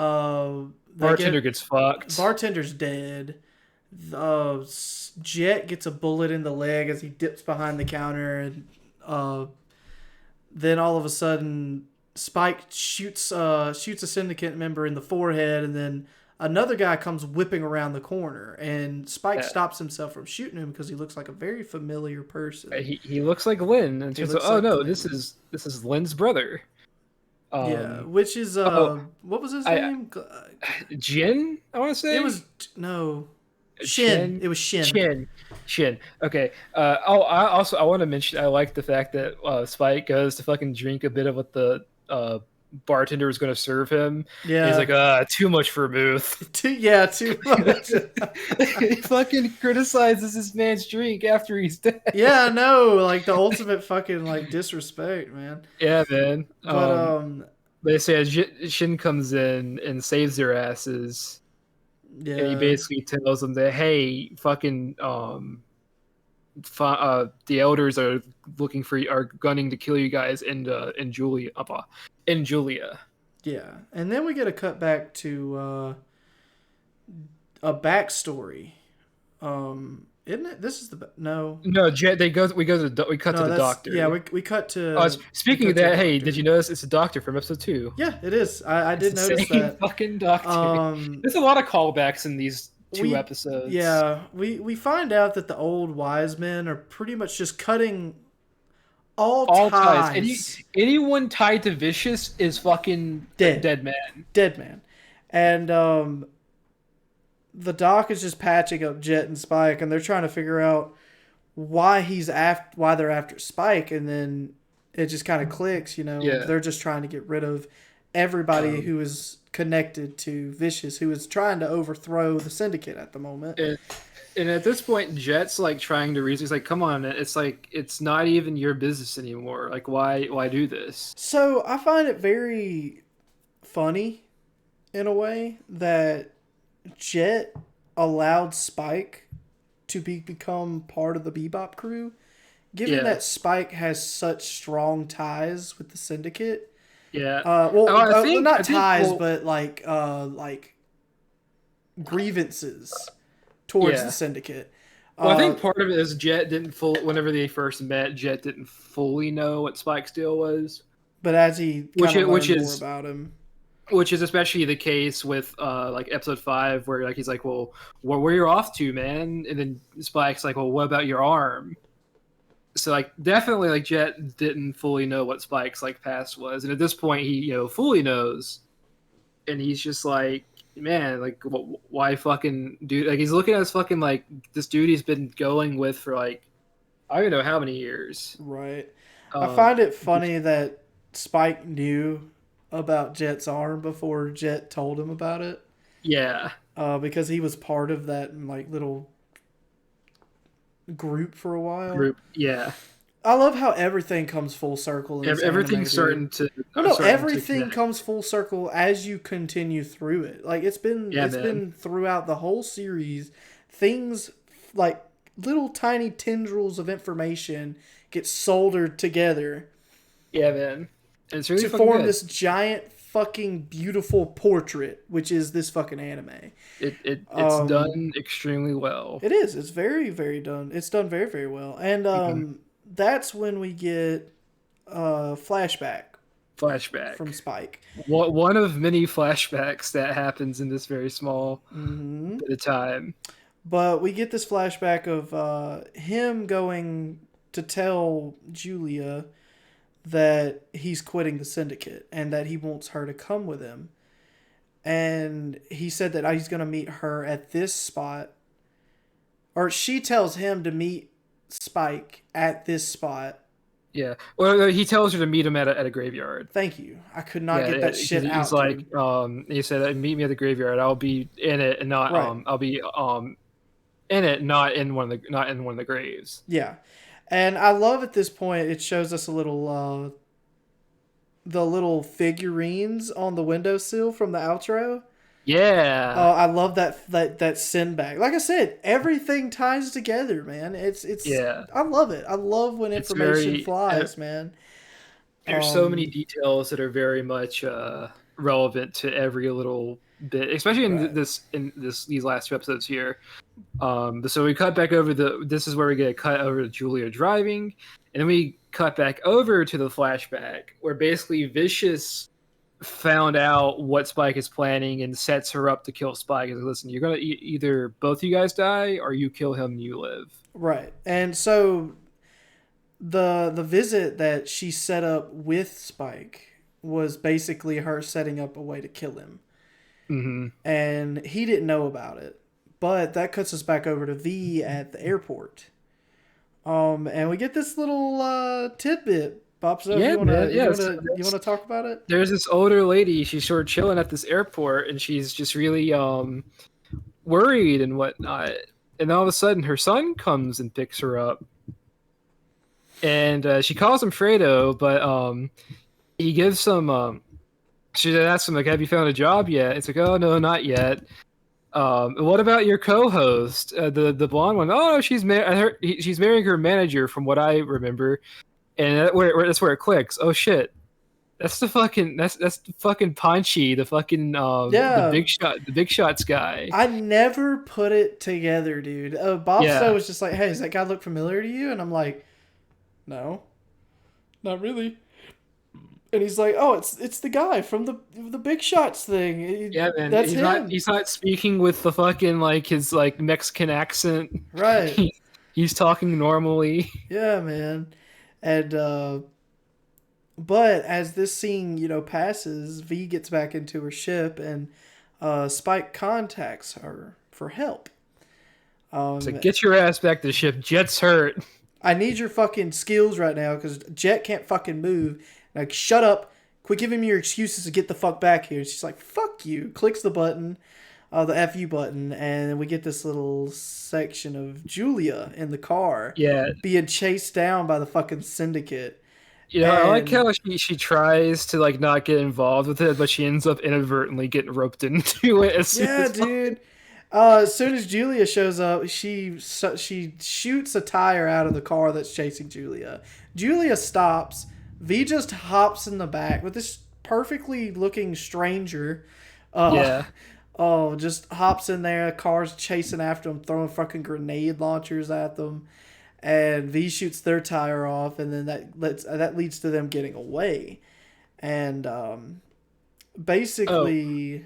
bartender get gets fucked. bartender's dead. Jet gets a bullet in the leg as he dips behind the counter, and then all of a sudden, Spike shoots a syndicate member in the forehead, and then another guy comes whipping around the corner, and Spike Yeah. stops himself from shooting him because he looks like a very familiar person. He looks like Lin, and He she's like, looks oh like no, Lynn. this is Lin's brother. Yeah, Um, which is oh, what was his I name? Jin, I want to It say was no Shin. Chin, It was Shin. Chin, Chin. Okay. I want to mention I like the fact that Spike goes to fucking drink a bit of what the bartender was going to serve him. And he's Yeah, like, too much vermouth. too much. He fucking criticizes this man's drink after he's dead. Yeah, no, like the ultimate fucking like disrespect, man. Yeah, man. But They say Shin comes in and saves their asses, and he yeah, basically tells them that, hey, fucking the elders are gunning to kill you guys in Julia. yeah, and then we get a cut back to a backstory. Isn't it? This is the no, No, we cut to no. the That's doctor. yeah. We cut to we Speaking cut of to a that, hey, did doctor. you notice it's a doctor from episode 2? Yeah, it is. I It's did the notice same that. fucking doctor. Um, There's a lot of callbacks in these two we episodes. yeah we find out that the old wise men are pretty much just cutting all All ties. ties. Anyone tied to Vicious is fucking a Dead, dead man. dead man, and the doc is just patching up Jet and Spike, and they're trying to figure out why they're after Spike, and then it just kind of clicks. Yeah. They're just trying to get rid of everybody who is connected to Vicious, who is trying to overthrow the syndicate at the moment. And at this point, Jet's like trying to reason. He's like, "Come on, it's like it's not even your business anymore. Like, why do this?" So I find it very funny, in a way, that Jet allowed Spike to become part of the Bebop crew, given Yeah, that Spike has such strong ties with the Syndicate. yeah. Not I think ties, well, but like grievances towards the yeah. Syndicate. Well, I Uh, think part of it is Jet didn't full. Whenever they first met, Jet didn't fully know what Spike's deal was, but as he which kind of it, which learned more is about him, which is especially the case with like episode 5, where like he's like, "Well, where you're off to, man?" And then Spike's like, "Well, what about your arm?" So like definitely like Jet didn't fully know what Spike's like past was, and at this point he fully knows, and he's just like, man, like why fucking dude? Like he's looking at his fucking like this dude he's been going with for like I don't even know how many years. right? I Um, find it funny that Spike knew about Jet's arm before Jet told him about it, yeah, because he was part of that like little group for a while. group, yeah, I love how everything comes full circle in this anime, everything's dude. starting No, to everything connect. comes full circle as you continue through it. Like Yeah, it's man. been throughout the whole series. Things like little tiny tendrils of information get soldered together Yeah, man. And it's really to fucking form good. this giant fucking beautiful portrait, which is this fucking anime. It's done extremely well. It is. It's very, very done. It's done very, very well. And that's when we get flashback Flashback. from Spike. One of many flashbacks that happens in this very small bit of time. But we get this flashback of him going to tell Julia that he's quitting the syndicate and that he wants her to come with him. And he said that he's going to meet her at this spot. Or she tells him to meet Spike at this spot. Yeah. Well, he tells her to meet him at a graveyard. Thank you. I could not get that shit out. He's like, he said, meet me at the graveyard. I'll be in it and not, right. I'll be in it, not in one of the graves. Yeah. And I love at this point, it shows us a little, the little figurines on the windowsill from the outro. Yeah. I love that send back. Like I said, everything ties together, man. It's yeah. I love it. I love when information flies, man. There's so many details that are very much relevant to every little bit, especially in these last two episodes here. So we cut back over this is where we get a cut over to Julia driving, and then we cut back over to the flashback where basically Vicious found out what Spike is planning and sets her up to kill Spike. And listen, you're gonna either both you guys die or you kill him and you live. Right. And so the visit that she set up with Spike was basically her setting up a way to kill him. Mm-hmm. And he didn't know about it. But that cuts us back over to V at the airport. And we get this little tidbit. Bopsto, you want to talk about it? There's this older lady. She's sort of chilling at this airport, and she's just really worried and whatnot. And all of a sudden, her son comes and picks her up, and she calls him Fredo, but he gives some. She asks him like, "Have you found a job yet?" It's like, "Oh no, not yet." What about your co-host, the blonde one? Oh no, she's marrying her manager, from what I remember. And that's where it clicks. Oh shit, that's the fucking Punchy, the fucking the big shots guy. I never put it together, dude. Bopsto was just like, "Hey, does that guy look familiar to you?" And I'm like, "No, not really." And he's like, "Oh, it's the guy from the Big Shots thing." Yeah, man. That's him. He's not speaking with the fucking his Mexican accent. Right. He's talking normally. Yeah, man. And but as this scene, passes, V gets back into her ship and Spike contacts her for help. So get your ass back to the ship. Jet's hurt. I need your fucking skills right now because Jet can't fucking move. Like, shut up. Quit giving me your excuses to get the fuck back here. She's like, fuck you. Clicks the button, the FU button, and we get this little section of Julia in the car. Yeah. Being chased down by the fucking syndicate. I like how she tries to not get involved with it, but she ends up inadvertently getting roped into it. Dude. As soon as Julia shows up, she shoots a tire out of the car that's chasing Julia. Julia stops. V just hops in the back with this perfectly looking stranger. Just hops in there. Car's chasing after him, throwing fucking grenade launchers at them. And V shoots their tire off, and then that leads to them getting away. And basically,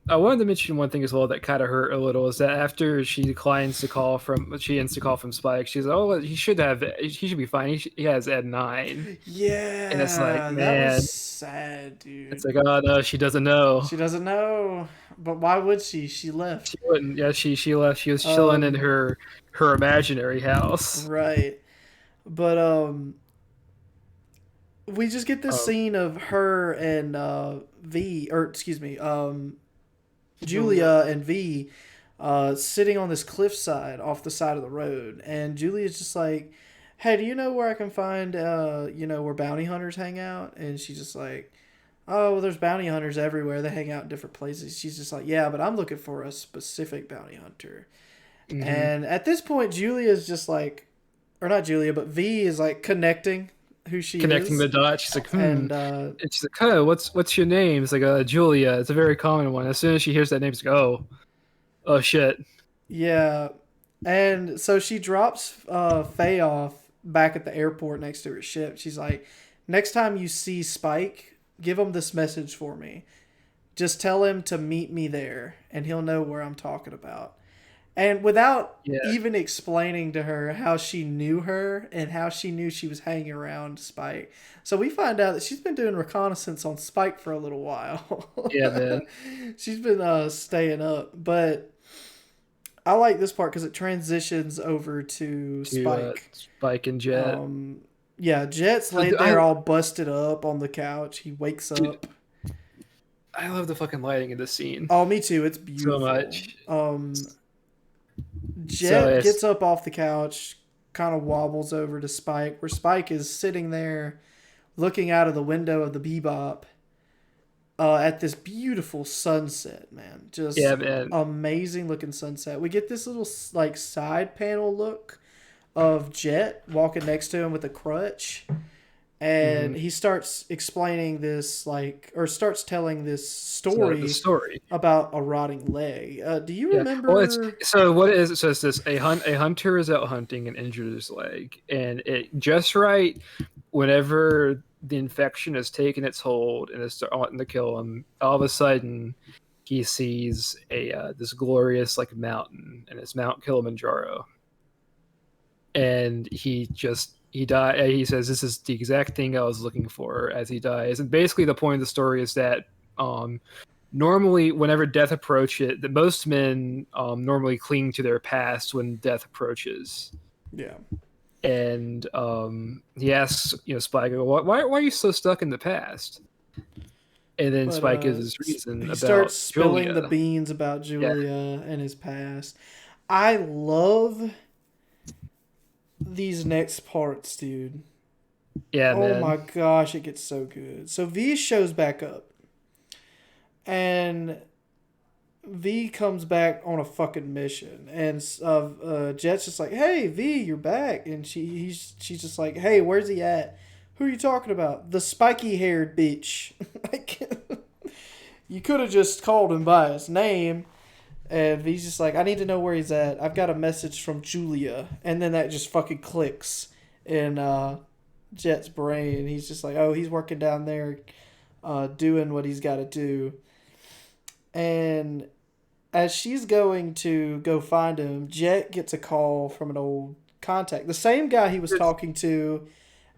I wanted to mention one thing as well that kind of hurt a little is that after she ends the call from Spike, she's like, "Oh, he should be fine. He has Ed9." Yeah, and it's like, man, that was sad, dude. It's like, oh no, she doesn't know. She doesn't know, but why would she? She left. She wouldn't. Yeah, she left. She was chilling in her imaginary house. Right, but we just get this scene of her and Julia and V sitting on this cliffside off the side of the road, and Julia's just like, "Hey, do you know where I can find where bounty hunters hang out?" And she's just like, "Oh, well, there's bounty hunters everywhere. They hang out in different places." She's just like, "Yeah, but I'm looking for a specific bounty hunter." Mm-hmm. And at this point, Julia's just like, or not Julia, but V is like connecting who she connecting is. the dots. She's like, And And she's like, oh, what's your name? It's like, Julia. It's a very common one. As soon as she hears that name, it's like, oh shit. yeah. And so she drops Faye off back at the airport next to her ship. She's like, next time you see Spike, give him this message for me. Just tell him to meet me there, and he'll know where I'm talking about. And without Yeah, even explaining to her how she knew her and how she knew she was hanging around Spike. So we find out that she's been doing reconnaissance on Spike for a little while. yeah, man. She's been staying up. But I like this part because it transitions over to To Spike. Spike and Jet. Yeah, Jet's So laid there all busted up on the couch. He wakes dude, up. I love the fucking lighting in this scene Oh, me too. It's so beautiful. much. So Jet gets up off the couch, kind of wobbles over to Spike, where Spike is sitting there looking out of the window of the Bebop at this beautiful sunset, man. Just yeah, man. amazing looking sunset. We get this little like side panel look of Jet walking next to him with a crutch. And he starts explaining this, or starts telling this So the story story. about a rotting leg. Do you Yeah. remember? Well, so what it is? It says this: a hunter is out hunting and injures his leg, and it just right whenever the infection has taken its hold and is starting to kill him, all of a sudden he sees this glorious like mountain, and it's Mount Kilimanjaro, and he died. He says this is the exact thing I was looking for as he dies, and basically the point of the story is that normally whenever death approaches, that most men normally cling to their past when death approaches. Yeah. And he asks, Spike, why are you so stuck in the past? And then But Spike gives his reason he about starts spilling Julia. the beans about Yeah, Julia and his past. I love these next parts, dude. yeah, Oh man. my gosh, it gets so good. So V shows back up. And V comes back on a fucking mission. And Jet's just like, hey, V, you're back. And she's just like, hey, where's he at? Who are you talking about? The spiky-haired bitch. Like, you could have just called him by his name. And V's just like, I need to know where he's at. I've got a message from Julia. And then that just fucking clicks in Jet's brain. And he's just like, oh, he's working down there doing what he's got to do. And as she's going to go find him, Jet gets a call from an old contact. The same guy he was talking to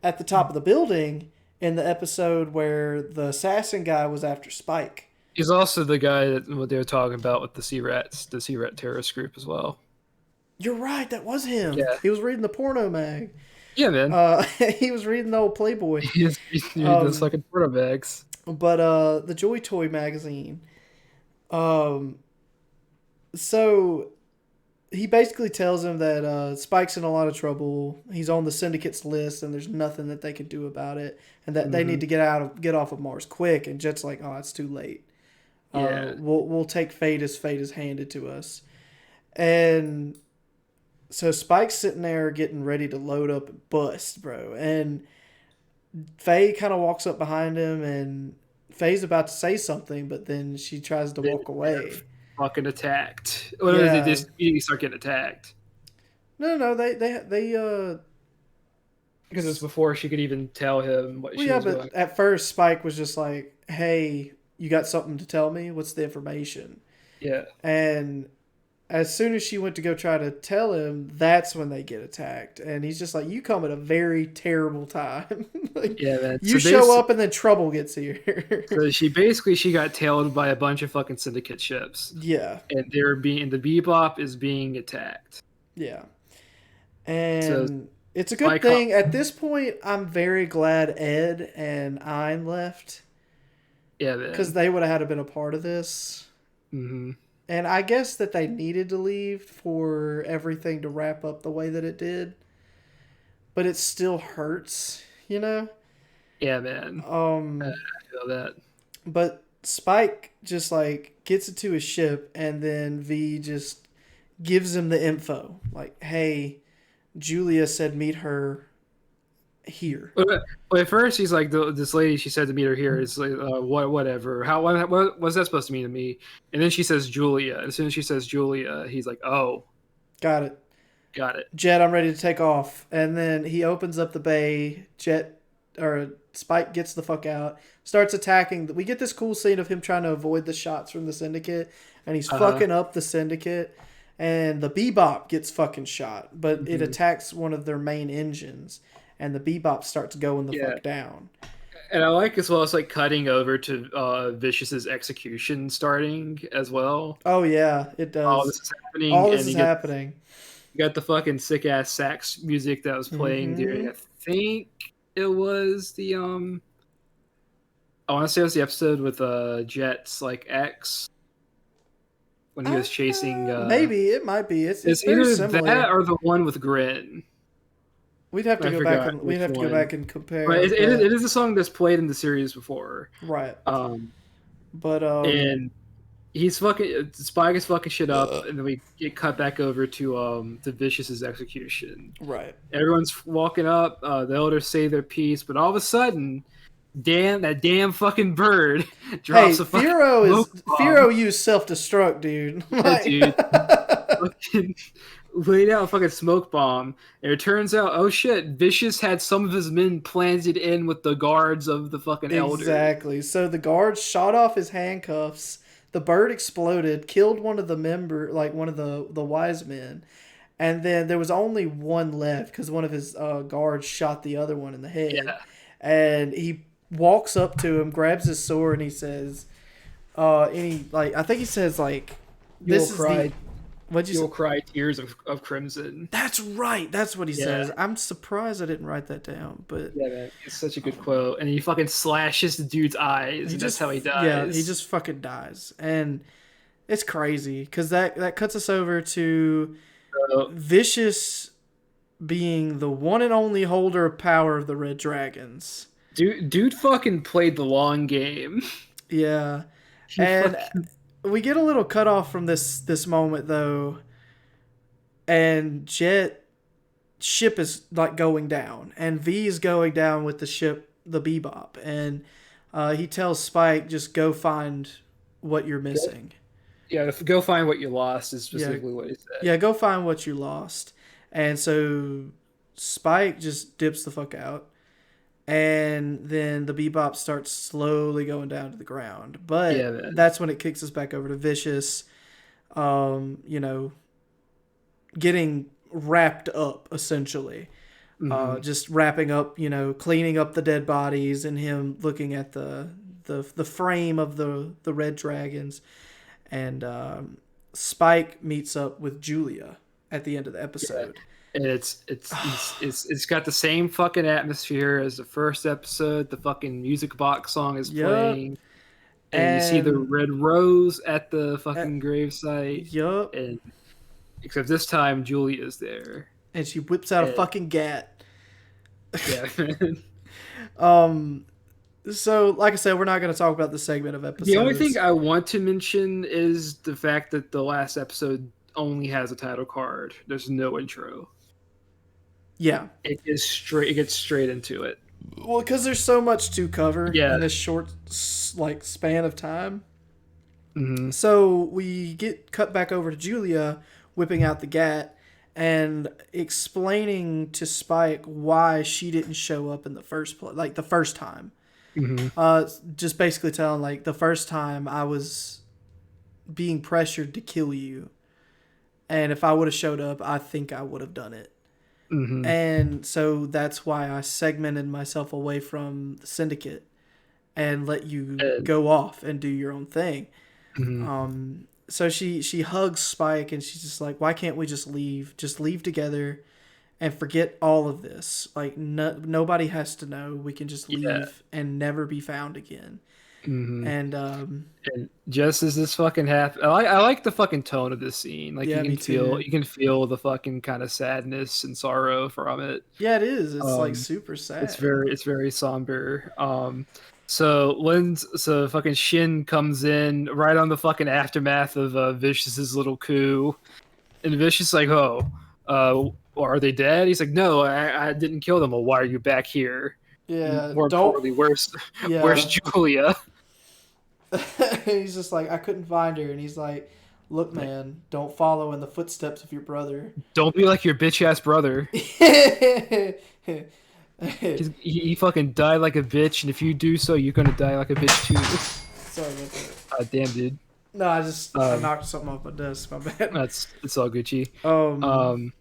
at the top of the building in the episode where the assassin guy was after Spike. He's also the guy that what they were talking about with the Sea Rats, the Sea Rat terrorist group as well. You're right, that was him. Yeah. He was reading the porno mag. Yeah, man. He was reading the old Playboy. He's reading those fucking porno bags. But the Joy Toy magazine. So he basically tells him that Spike's in a lot of trouble. He's on the syndicates list, and there's nothing that they can do about it, and that they need to get off of Mars quick. And Jet's like, "Oh, it's too late. Yeah. We'll take fate as handed to us." And so Spike's sitting there getting ready to load up and bust, bro. And Faye kind of walks up behind him, and Faye's about to say something, but then she tries to walk away. Fucking attacked. What is it? Just immediately start getting attacked. No, they because it's before she could even tell him what she was but doing. at first Spike was just like, "Hey, you got something to tell me? What's the information?" Yeah. And as soon as she went to go try to tell him, that's when they get attacked. And he's just like, "You come at a very terrible time." Like, yeah, man. You show up and then trouble gets here. So she got tailed by a bunch of fucking syndicate ships. Yeah. And the Bebop is being attacked. Yeah. And so, it's a good thing. At this point, I'm very glad Ed and Ein left. Yeah, man. Because they would have had to been a part of this. Mm-hmm. And I guess that they needed to leave for everything to wrap up the way that it did. But it still hurts, you know? Yeah, man. I feel that. But Spike just like gets into his ship, and then V just gives him the info. Like, hey, Julia said meet her here. Well, at first he's like, this lady she said to meet her here is like, whatever. What's that supposed to mean to me? And then she says Julia. As soon as she says Julia, he's like, oh, Got it. got it. Jet, I'm ready to take off. And then he opens up the bay. Spike gets the fuck out, starts attacking. We get this cool scene of him trying to avoid the shots from the Syndicate, and he's fucking up the Syndicate. And the Bebop gets fucking shot, but it attacks one of their main engines, and the Bebop starts going the fuck down. And I like as well, it's like cutting over to Vicious's execution starting as well. Oh yeah, it does. All this is happening. All this is happening. You got the fucking sick ass sax music that was playing during, I think it was the I want to say it was the episode with Jet's like X when he was chasing. Maybe it might be. It's either similar. that or the one with Grin. We'd have to go back and go back and compare. But it is a song that's played in the series before, right? And he's fucking Spike is fucking shit up, and then we get cut back over to Vicious's execution. Right. Everyone's walking up. The elders say their piece, but all of a sudden, that damn fucking bird drops a fucking Firo used self-destruct, dude. Yeah, dude. Fucking laid out a fucking smoke bomb, and it turns out, oh shit, Vicious had some of his men planted in with the guards of the fucking elders. Exactly. So the guards shot off his handcuffs. The bird exploded, killed one of the one of the wise men, and then there was only one left because one of his guards shot the other one in the head. Yeah. And he walks up to him, grabs his sword, and he says, I think he says like, "This is the." You'll cry tears of crimson. That's right. That's what he says. I'm surprised I didn't write that down. But yeah, man, it's such a good quote. And he fucking slashes the dude's eyes. And that's how he dies. Yeah, he just fucking dies. And it's crazy because that cuts us over to Vicious being the one and only holder of power of the Red Dragons. Dude fucking played the long game. Yeah. We get a little cut off from this moment though, and ship is like going down, and V is going down with the ship, the Bebop, and he tells Spike, just go find what you're missing. Yeah, go find what you lost is specifically what he said. Yeah, go find what you lost. And so Spike just dips the fuck out. And then the Bebop starts slowly going down to the ground. But that's when it kicks us back over to Vicious, getting wrapped up, essentially. Just wrapping up, cleaning up the dead bodies and him looking at the frame of the Red Dragons. And Spike meets up with Julia at the end of the episode. Yeah. And it's got the same fucking atmosphere as the first episode. The fucking music box song is playing, and you see the red rose at the fucking gravesite. Yup. And except this time, Julia's there, and she whips out a fucking gat. Yeah. So, like I said, we're not going to talk about the segment of episodes. The only thing I want to mention is the fact that the last episode only has a title card. There's no intro. Yeah, it gets straight into it. Well, because there's so much to cover in this short span of time. Mm-hmm. So we get cut back over to Julia whipping out the gat and explaining to Spike why she didn't show up in the first place, like the first time. Mm-hmm. Just basically telling like the first time I was being pressured to kill you, and if I would have showed up, I think I would have done it. Mm-hmm. And so that's why I segmented myself away from the Syndicate and let you go off and do your own thing. Mm-hmm. So she hugs Spike and she's just like, why can't we just leave together and forget all of this? Like nobody has to know. We can just leave and never be found again. Mm-hmm. And just as this fucking happened, I like the fucking tone of this scene. Like you can feel the fucking kind of sadness and sorrow from it. Yeah, it is. It's like super sad. It's very somber. So fucking Shin comes in right on the fucking aftermath of Vicious's little coup, and Vicious like, well, are they dead? He's like, no, I didn't kill them. Well, why are you back here? And Yeah, more don't. importantly, where's Yeah. Julia? He's just like, I couldn't find her. And he's like, look, Like, man, don't follow in the footsteps of your brother. don't be like your bitch ass brother. Sorry He fucking died like a bitch, and if you do so, you're gonna die like a bitch too. about that. Damn, dude. No, I Um, knocked something off my desk. My bad. it's all Gucci. Um, Um,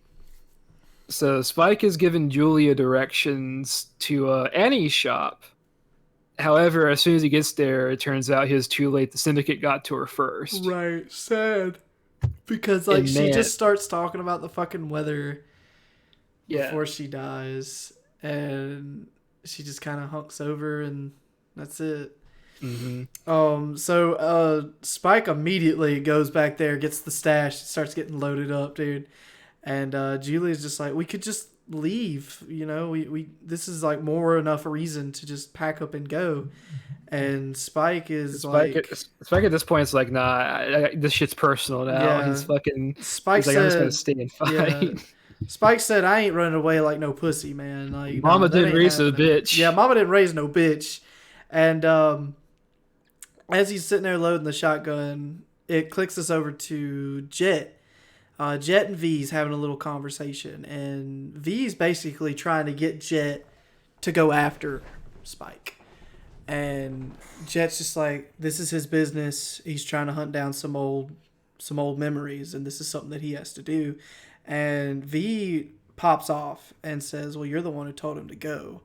so Spike has given Julia directions to Annie's shop. However, as soon as he gets there, it turns out he was too late. The syndicate got to her first. right, sad. Because like And she man, just starts talking about the fucking weather yeah, before she dies, and she just kind of hunks over, and that's it. hmm So Spike immediately goes back there, gets the stash, starts getting loaded up, dude. And Julia's just like, we could just leave, you know. We this is like more enough reason to just pack up and go. And Spike is like, Spike at this point is like, nah, this shit's personal now. yeah. Spike He's like, I'm just gonna said, stay and yeah. fight. Spike said, I ain't running away like no pussy, man. Like, nah, Mama that didn't ain't raise a happening. bitch. Yeah, Mama didn't raise no bitch. And as he's sitting there loading the shotgun, it clicks us over to Jet. Jet and V's having a little conversation, and V's basically trying to get Jet to go after Spike. And Jet's just like, this is his business. He's trying to hunt down some old memories, and this is something that he has to do. And V pops off and says, well, you're the one who told him to go.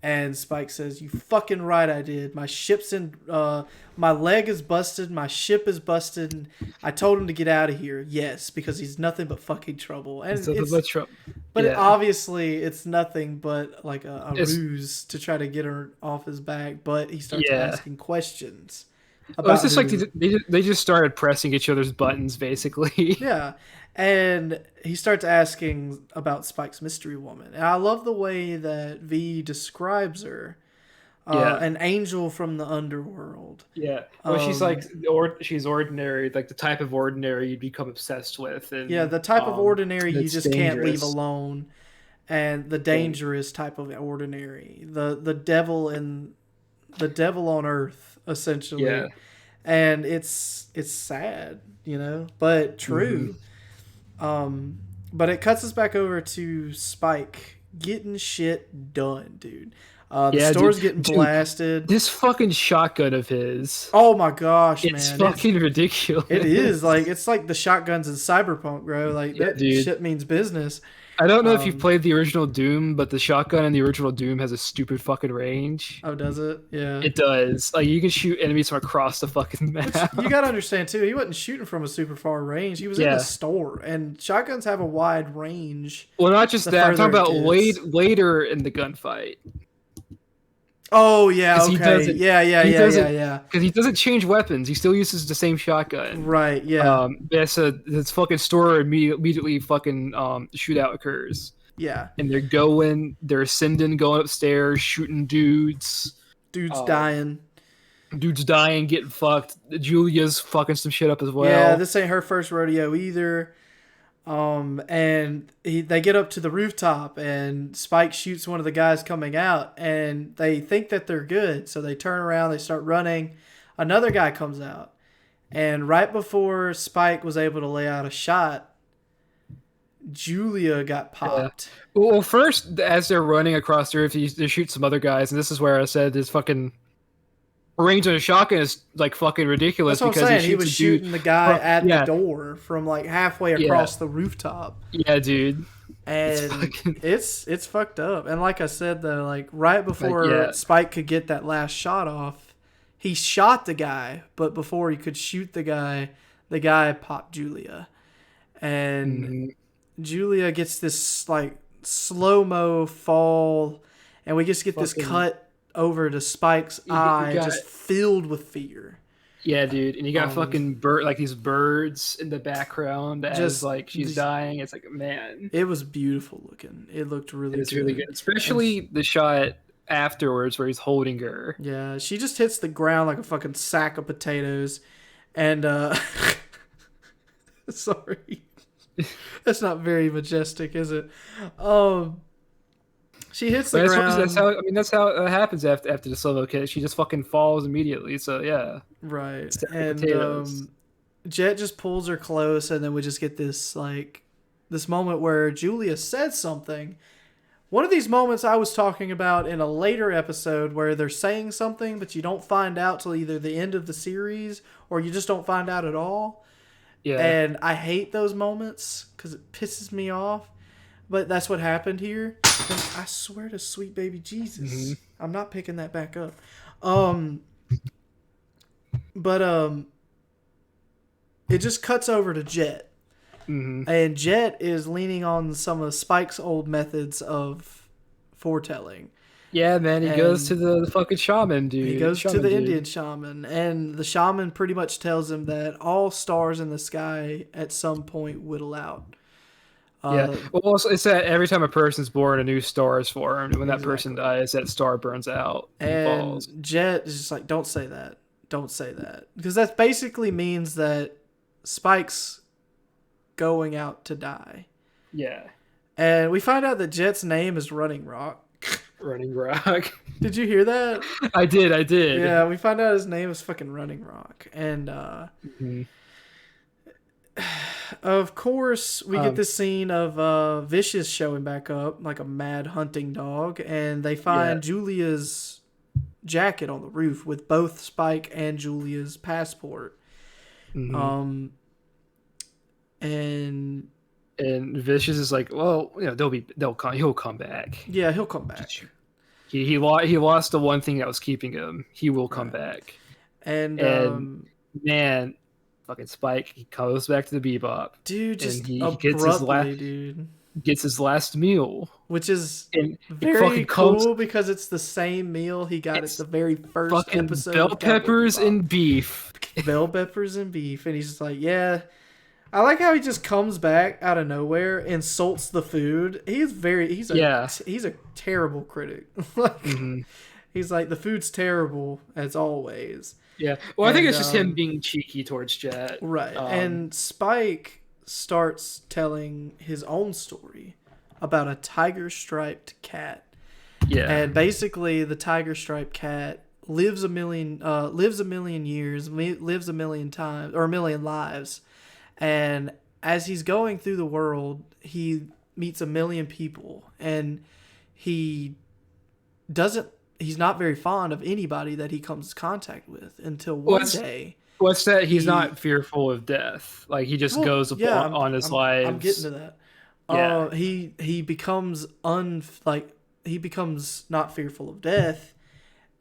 And Spike says, you fucking right I did. My ship's in, my leg is busted. My ship is busted. I told him to get out of here. Yes, because he's nothing but fucking trouble. And obviously it's nothing but like a ruse to try to get her off his back. But he starts asking questions about it's just like they just started pressing each other's buttons, basically. Yeah. And he starts asking about Spike's mystery woman. And I love the way that V describes her. An angel from the underworld. Yeah. Well, she's like, she's ordinary, like the type of ordinary you'd become obsessed with. And, yeah, the type of ordinary you just can't leave alone. And the dangerous type of ordinary. The devil on earth, essentially. Yeah. And it's sad, you know, but true. But it cuts us back over to Spike getting shit done, dude. The store's getting blasted. This fucking shotgun of his. Oh my gosh, man. It's fucking ridiculous. It is. Like, it's like the shotguns in Cyberpunk, bro. Like, that shit means business. I don't know if you've played the original Doom, but the shotgun in the original Doom has a stupid fucking range. Oh, does it? Yeah. It does. Like, you can shoot enemies from across the fucking map. Which you gotta understand, too, he wasn't shooting from a super far range. He was in the store, and shotguns have a wide range. Well, not just that. I'm talking about later in the gunfight. Oh, yeah, okay. Yeah. Because he doesn't change weapons. He still uses the same shotgun. Right, yeah. This fucking store immediately fucking shootout occurs. Yeah. And they're ascending, going upstairs, shooting dudes. Dudes dying. Dudes dying, getting fucked. Julia's fucking some shit up as well. Yeah, this ain't her first rodeo either. And they get up to the rooftop, and Spike shoots one of the guys coming out, and they think that they're good, so they turn around, they start running. Another guy comes out, and right before Spike was able to lay out a shot, Julia got popped. Yeah. Well, first, as they're running across the roof, they shoot some other guys, and this is where I said this fucking range on a shotgun is like fucking ridiculous. That's what I'm saying. He was shooting the guy at the door from like halfway across the rooftop. Yeah, dude. And it's fucked up. And like I said though, like right before Spike could get that last shot off, he shot the guy, but before he could shoot the guy popped Julia. And Julia gets this like slow-mo fall, and we just get this cut over to Spike's eye, just filled with fear. Yeah, dude. And you got fucking these birds in the background as like she's dying. It's like, man. It was beautiful looking. It looked really good. Really good. Especially the shot afterwards where he's holding her. Yeah, she just hits the ground like a fucking sack of potatoes. And sorry. That's not very majestic, is it? Um, she hits the But that's ground. how I mean that's how it happens after the solo kick. She just fucking falls immediately. So yeah, Right. stack of And potatoes. Jet just pulls her close, and then we just get this like this moment where Julia says something. One of these moments I was talking about in a later episode where they're saying something, but you don't find out till either the end of the series or you just don't find out at all. Yeah. And I hate those moments because it pisses me off. But that's what happened here. And I swear to sweet baby Hmm. Jesus, I'm not picking that back up. Um, but it just cuts over to Jet, Hmm. and Jet is leaning on some of Spike's old methods of foretelling, Yeah, man. He goes to and the fucking he goes to shaman the Indian dude. shaman, and the shaman pretty much tells him that all stars in the sky at some point whittle out. Yeah. Uh, Well, also, it's that every time a person's born, a new star is formed. When that person exactly. dies, that star burns out and And falls. Jet is just like, don't say that. Don't say that. Because that basically means that Spike's going out to die. Yeah. And we find out that Jet's name is Running Rock. Running Rock. Did you hear that? I did. I did. Yeah, we find out his name is fucking Running Rock. And Hmm. of course, we get Um. this scene of Vicious showing back up like a mad hunting dog. And they Yeah. find Julia's jacket on the roof with both Spike and Julia's passport. Hmm. Um, and And Vicious is like, well, he'll come back. yeah, he'll come back. He lost the one thing that was keeping him. He will come Right. back. And And man, fucking Spike, he goes back to the Bebop, dude, and just he abruptly, dude. gets his last meal, Which is and he very fucking comes. cool because it's the same meal he got at It's the very first fucking episode bell of Cowboy peppers Bebop. and beef. Bell peppers and beef, and he's just like, yeah. I like how he just comes back out of nowhere, insults the food. Yeah. He's a terrible critic. Like Hmm. he's like the food's terrible as always. Yeah. Well, I think And it's just him being cheeky towards Jet. right. And Spike starts telling his own story about a tiger striped cat. Yeah. And basically the tiger striped cat lives a million years, lives a million times or a million lives. And as he's going through the world, he meets a million people, and he doesn't he's not very fond of anybody that he comes in contact with until one What's day what's that? He's he not fearful of death. Like he just well goes yeah upon on his I'm getting lives. to that. Yeah. He becomes he becomes not fearful of death,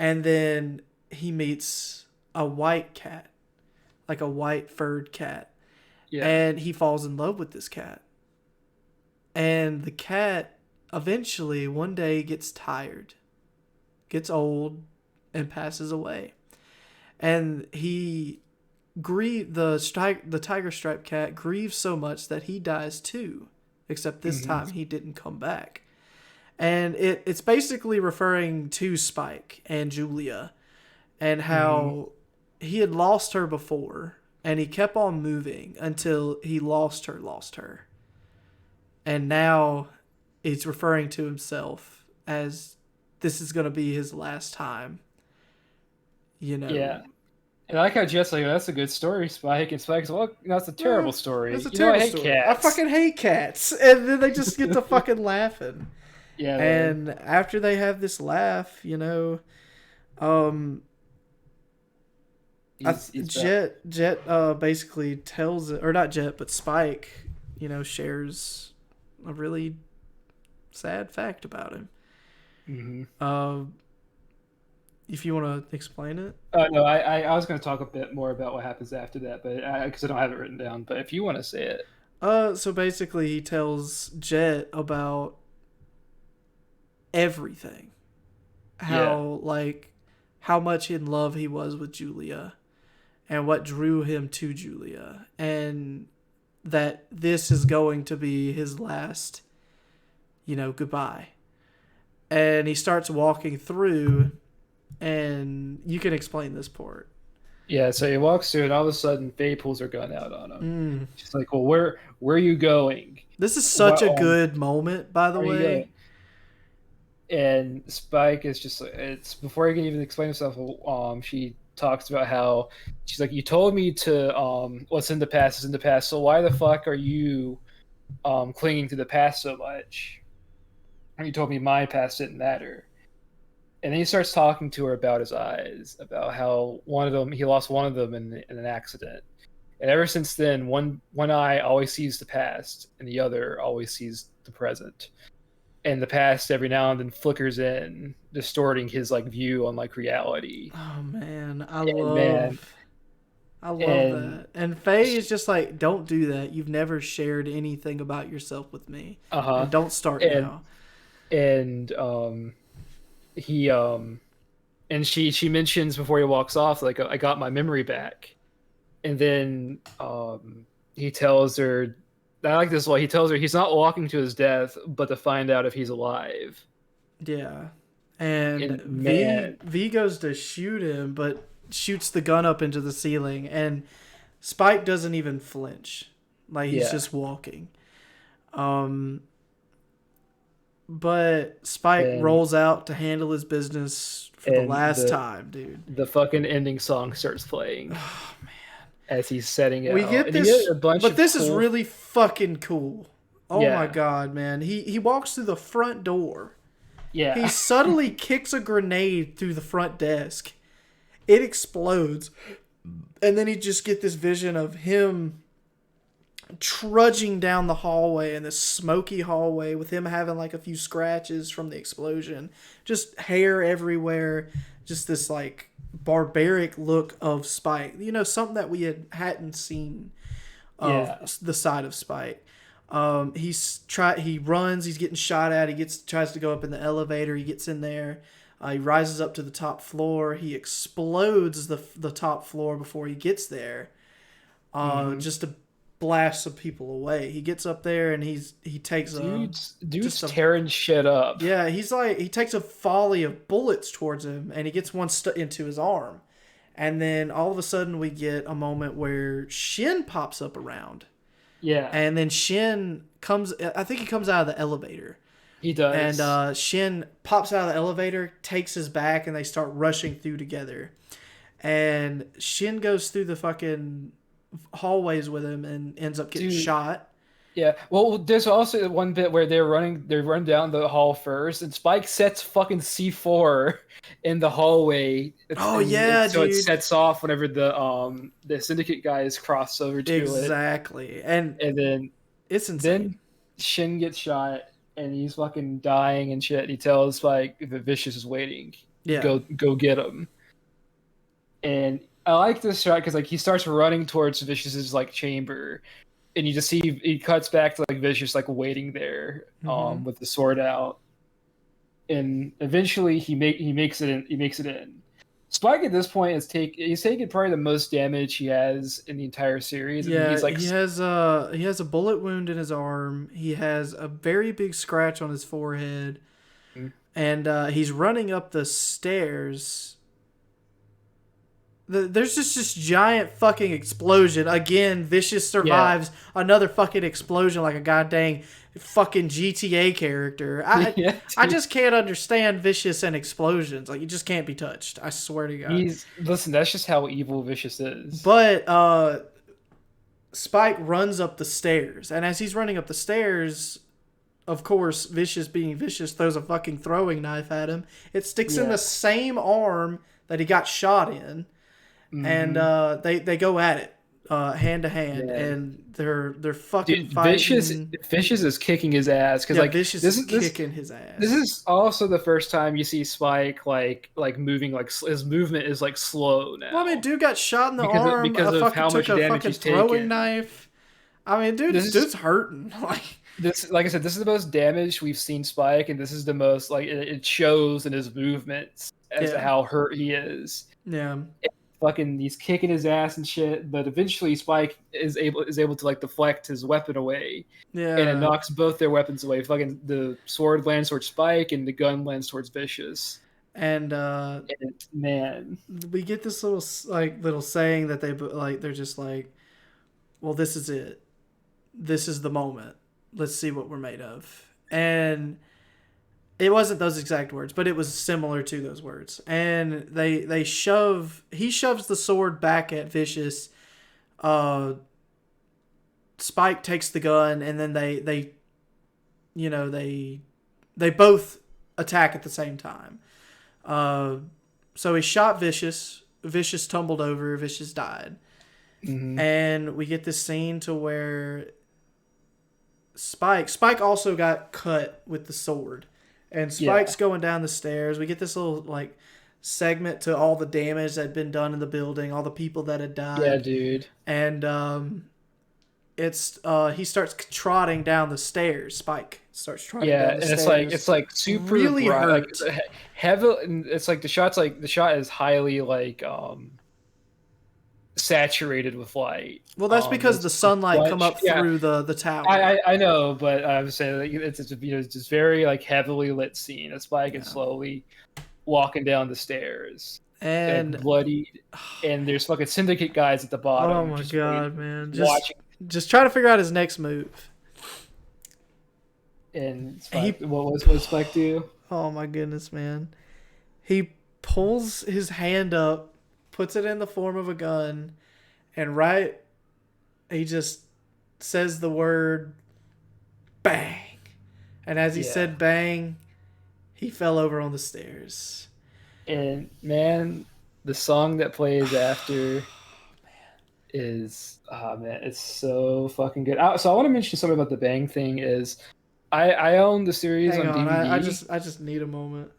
and then he meets a white cat, like a white furred cat, Yeah. and he falls in love with this cat. And the cat eventually one day gets tired, gets old, and passes away. And the tiger striped cat grieves so much that he dies too, except this Hmm. time he didn't come back. And it's basically referring to Spike and Julia and Hmm. how he had lost her before and he kept on moving until he lost her. And now it's referring to himself as this is going to be his last time, you know. Yeah. And I like how Jet's like, that's a good story, Spike. And Spike's, well, that's a terrible story. That's a I terrible hate story. I cats. fucking hate cats. And then they just get to fucking laughing. Yeah, man. And after they have this laugh, um, He's back. Jet basically tells it, or not Jet, but Spike, shares a really sad fact about him. Hmm. Um, if you want to explain it. No, I was going to talk a bit more about what happens after that, but because I don't have it written down. But if you want to say it, So basically, he tells Jet about everything, yeah. how much in love he was with Julia, and what drew him to Julia, and that this is going to be his last, goodbye. And he starts walking through, and you can explain this part. Yeah, so he walks through, and all of a sudden, Faye pulls her gun out on him. Mm. She's like, "Well, where are you going? This is such What a good moment, by the where are you way. going?" And Spike is just it's before he can even explain himself. She talks about how she's like, "You told me to what's in the past is in the past. So why the fuck are you clinging to the past so much? And you told me my past didn't matter." And then he starts talking to her about his eyes, about how he lost one of them in an accident. And ever since then, one eye always sees the past, and the other always sees the present. And the past every now and then flickers in, distorting his like view on like reality. Oh man, And man, I love and that. And Faye is just like, don't do that. You've never shared anything about yourself with me, uh-huh. and don't start And now. and he and she mentions before he walks off, like, I got my memory back. And then he tells her, I like this one. He tells her he's not walking to his death, but to find out if he's alive. Yeah. And And man, V goes to shoot him, but shoots the gun up into the ceiling, and Spike doesn't even flinch. Like he's yeah. just walking. Um but Spike And rolls out to handle his business for the and last time, dude. the fucking ending song starts playing Oh man. as he's setting it We out. get And you get this, a bunch but of this is cool, really fucking cool. Oh my yeah, god, man. He walks through the front door. He yeah, subtly kicks a grenade through the front desk. It explodes. And then you just get this vision of him trudging down the hallway in this smoky hallway with him having like a few scratches from the explosion. Just hair everywhere. Just this like barbaric look of Spike. You know, something that we hadn't seen of yeah. the side of Spike. He runs, he's getting shot at, tries to go up in the elevator, he gets in there, he rises up to the top floor, he explodes the top floor before he gets there, Mm-hmm. just to blast some people away. He gets up there and he takes Dude's tearing shit up. yeah, he takes a volley of bullets towards him, and he gets one into his arm. And then all of a sudden we get a moment where Shin pops up around. Yeah, And then Shin comes, I think he comes out of the elevator. he does. And Shin pops out of the elevator, takes his back, and they start rushing through together. And Shin goes through the fucking hallways with him and ends up getting Dude, shot. yeah. Well, there's also one bit where they run down the hall first, and Spike sets fucking C4 in the hallway. Oh, yeah, so dude. it sets off whenever the syndicate guys cross over to it. Exactly. And And it's insane. then Shin gets shot, and he's fucking dying and shit. He tells Spike that Vicious is waiting. Yeah. Go get him. And I like this shot because like he starts running towards Vicious's like chamber, and you just see he cuts back to like Vicious like waiting there, with the sword out, and eventually he makes it in. He makes it in. Spike at this point he's taken probably the most damage he has in the entire series. Yeah, And he's like, he has a bullet wound in his arm. He has a very big scratch on his forehead, and he's running up the stairs. There's just this giant fucking explosion. Again, Vicious survives another fucking explosion like a goddamn fucking GTA character. I just can't understand Vicious and explosions. Like, it just can't be touched. I swear to God. Listen, that's just how evil Vicious is. But Spike runs up the stairs, and as he's running up the stairs, of course, Vicious being Vicious throws a fucking throwing knife at him. It sticks in the same arm that he got shot in. And they go at it hand to hand, and they're fucking fighting. Vicious is kicking his ass because like Vicious is kicking his ass. This is also the first time you see Spike like moving, like his movement is like slow now. Well, I mean, dude got shot in the arm because of how much damage he's taken. Throwing knife. I mean, dude's hurting. Like I said, this is the most damage we've seen Spike, and this is the most like it shows in his movements as to how hurt he is. Yeah. Fucking he's kicking his ass and shit, but eventually Spike is able to like deflect his weapon away. Yeah. And it knocks both their weapons away. Fucking the sword lands towards Spike and the gun lands towards Vicious. And Man. we get this little little saying that they're just like, well, this is it. This is the moment. Let's see what we're made of. And it wasn't those exact words, but it was similar to those words. And he shoves the sword back at Vicious. Spike takes the gun, and then they both attack at the same time. So he shot Vicious. Vicious tumbled over. Vicious died. Mm-hmm. And we get this scene to where Spike also got cut with the sword. And Spike's going down the stairs. We get this little segment to all the damage that had been done in the building, all the people that had died. Yeah, dude. And it's he starts trotting down the stairs. Spike starts trotting down the stairs. Yeah, and it's like super really bright, hurt. like heavy. It's like the shot is highly saturated with light. Well, that's because the sunlight come up through the tower. I know, but I'm saying like, it's just very heavily lit scene. It's Spike is slowly walking down the stairs and bloodied, and there's fucking syndicate guys at the bottom. Oh my god, man! Just trying to figure out his next move. And Spike, what Spike do? Oh my goodness, man! He pulls his hand up, puts it in the form of a gun, and he just says the word bang. And as he said bang, he fell over on the stairs. And man, the song that plays after is it's so fucking good. So I want to mention something about the bang thing is I own the series on DVD. I just need a moment.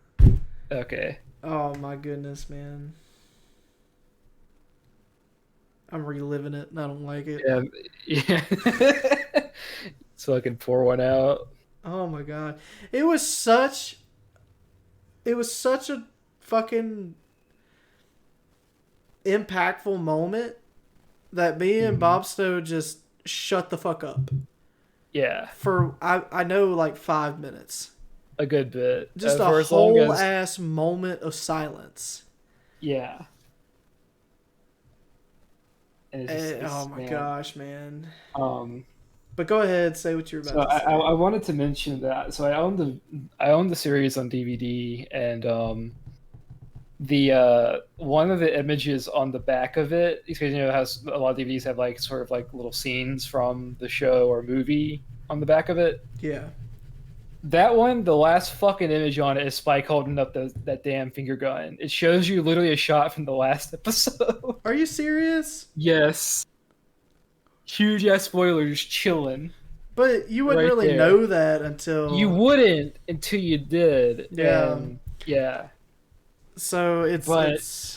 Okay. Oh my goodness, man. I'm reliving it and I don't like it. Yeah. So I can pour one out. Oh my god. It was such a fucking impactful moment that me and Bopsto just shut the fuck up. Yeah. For I know 5 minutes. A good bit. Just a whole ass moment of silence. Yeah. Oh my gosh, man. But go ahead, say what you're about to say. I wanted to mention that. So I own the series on DVD, and the one of the images on the back of it, because how a lot of DVDs have sort of little scenes from the show or movie on the back of it. Yeah. That one, the last fucking image on it is Spike holding up that damn finger gun. It shows you literally a shot from the last episode. Are you serious? Yes. Huge ass spoilers chilling. But you wouldn't really know that until... You wouldn't until you did. Yeah. Yeah. So it's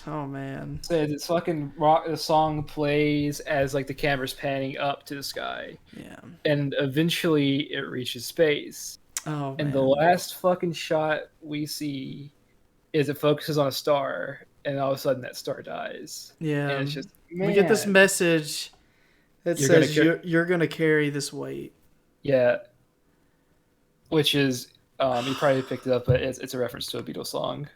oh man. So it's fucking the song plays as the camera's panning up to the sky. Yeah. And eventually it reaches space. Oh, and man. The last fucking shot we see is it focuses on a star, and all of a sudden that star dies. Yeah. And it's just, man. We get this message that says you're going to carry this weight. Yeah. Which is, you probably picked it up, but it's a reference to a Beatles song.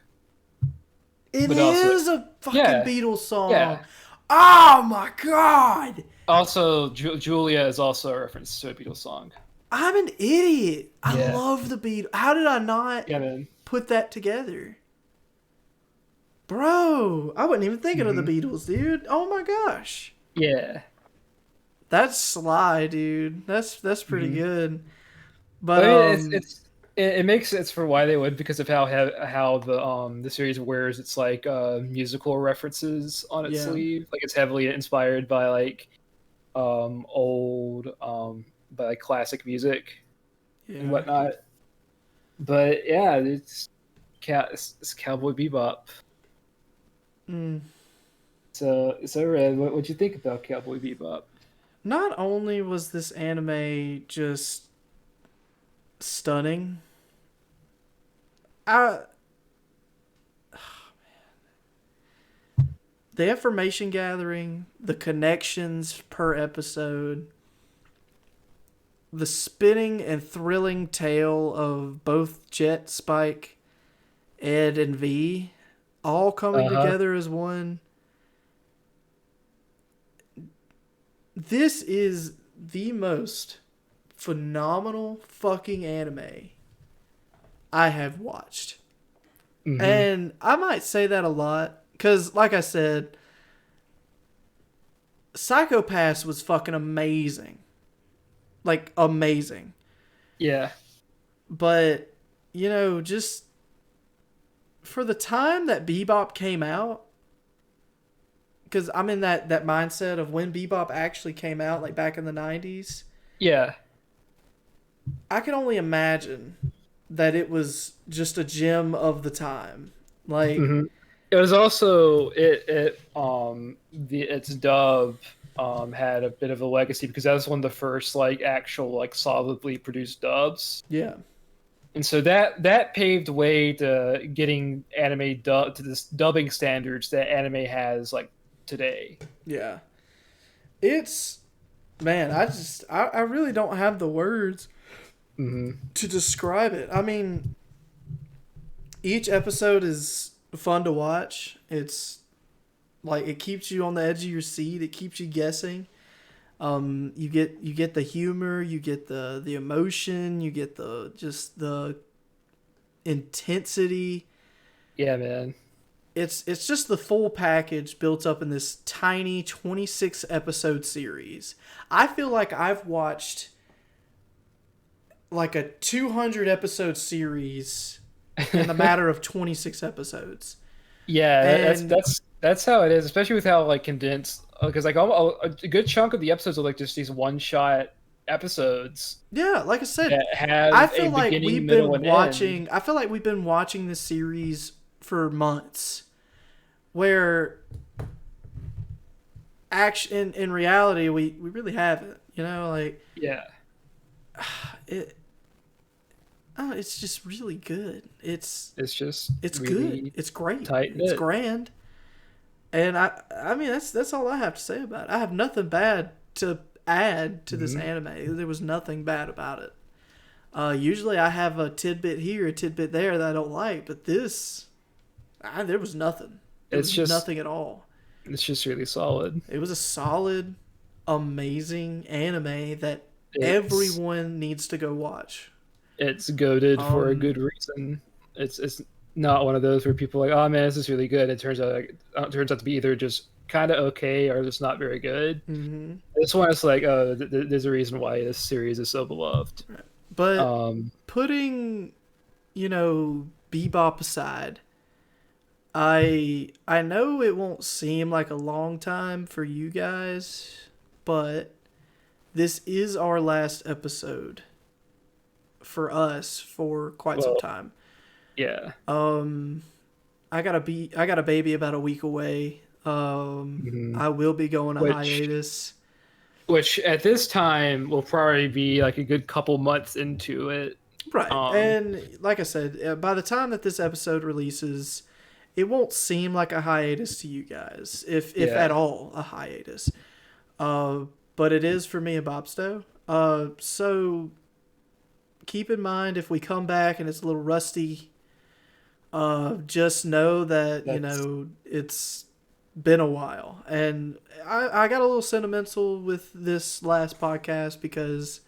It is a fucking Beatles song. Yeah. Oh my god. Also, Julia is also a reference to a Beatles song. I'm an idiot. I love the Beatles. How did I not put that together? Bro, I wasn't even thinking of the Beatles, dude. Oh my gosh. Yeah. That's sly, dude. That's pretty good. But it makes sense for why they would, because of how the series wears its musical references on its sleeve. It's heavily inspired by old by classic music and whatnot. But yeah, it's Cowboy Bebop. So Red, what'd you think about Cowboy Bebop? Not only was this anime just stunning, the information gathering, the connections per episode, the spinning and thrilling tale of both Jet, Spike, Ed and V, all coming Uh-huh. together as one. This is the most phenomenal fucking anime I have watched. Hmm. And I might say that a lot because, like I said, Psychopaths was fucking amazing. Like, amazing. Yeah. But, just for the time that Bebop came out, because I'm in that mindset of when Bebop actually came out, like back in the 90s, Yeah. I can only imagine that it was just a gem of the time. Like, Hmm. It was also its dub had a bit of a legacy because that was one of the first like actual like solidly produced dubs. yeah, And so that paved way to getting anime dub to this dubbing standards that anime has like today. yeah. It's, man, I really don't have the words Hmm. to describe it. I mean, each episode is fun to watch. It's like it keeps you on the edge of your seat. It keeps you guessing. You get the humor, you get the emotion, you get the just the intensity. Yeah, man. It's just the full package built up in this tiny 26 episode series. I feel like I've watched like a 200 episode series in the matter of 26 episodes. Yeah, And that's how it is, especially with how like condensed because like a good chunk of the episodes are like just these one shot episodes yeah, like I said, that have a beginning, middle, and end. I feel like we've been watching this series for months where action in reality we really haven't, like Yeah, it oh, it's just really good. it's just It's good. really It's great. tight It's knit. grand. And I mean that's all I have to say about it. I have nothing bad to add to this Hmm. anime. There was nothing bad about it. Usually I have a tidbit here, a tidbit there that I don't like, but there was nothing. There It's was just nothing at all. it's just really solid. It was a solid, amazing anime that It's everyone needs to go watch. it's goaded for a Um, good reason. It's not one of those where people are like, oh man, this is really good. It turns out to be either just kind of okay or just not very good. mhm. This one is like, oh, there's a reason why this series is so beloved. But Um, putting, Bebop aside, I know it won't seem like a long time for you guys, but this is our last episode for us for quite some well, time. yeah. Um, I got a baby about a week away. Mhm. I will be going a Which hiatus. which at this time will probably be like a good couple months into it. Right. Um, And like I said, by the time that this episode releases, it won't seem like a hiatus to you guys, if at yeah. all a hiatus. Uh, but it is for me and Bopsto. So keep in mind if we come back and it's a little rusty, just know that That's it's been a while, and I got a little sentimental with this last podcast because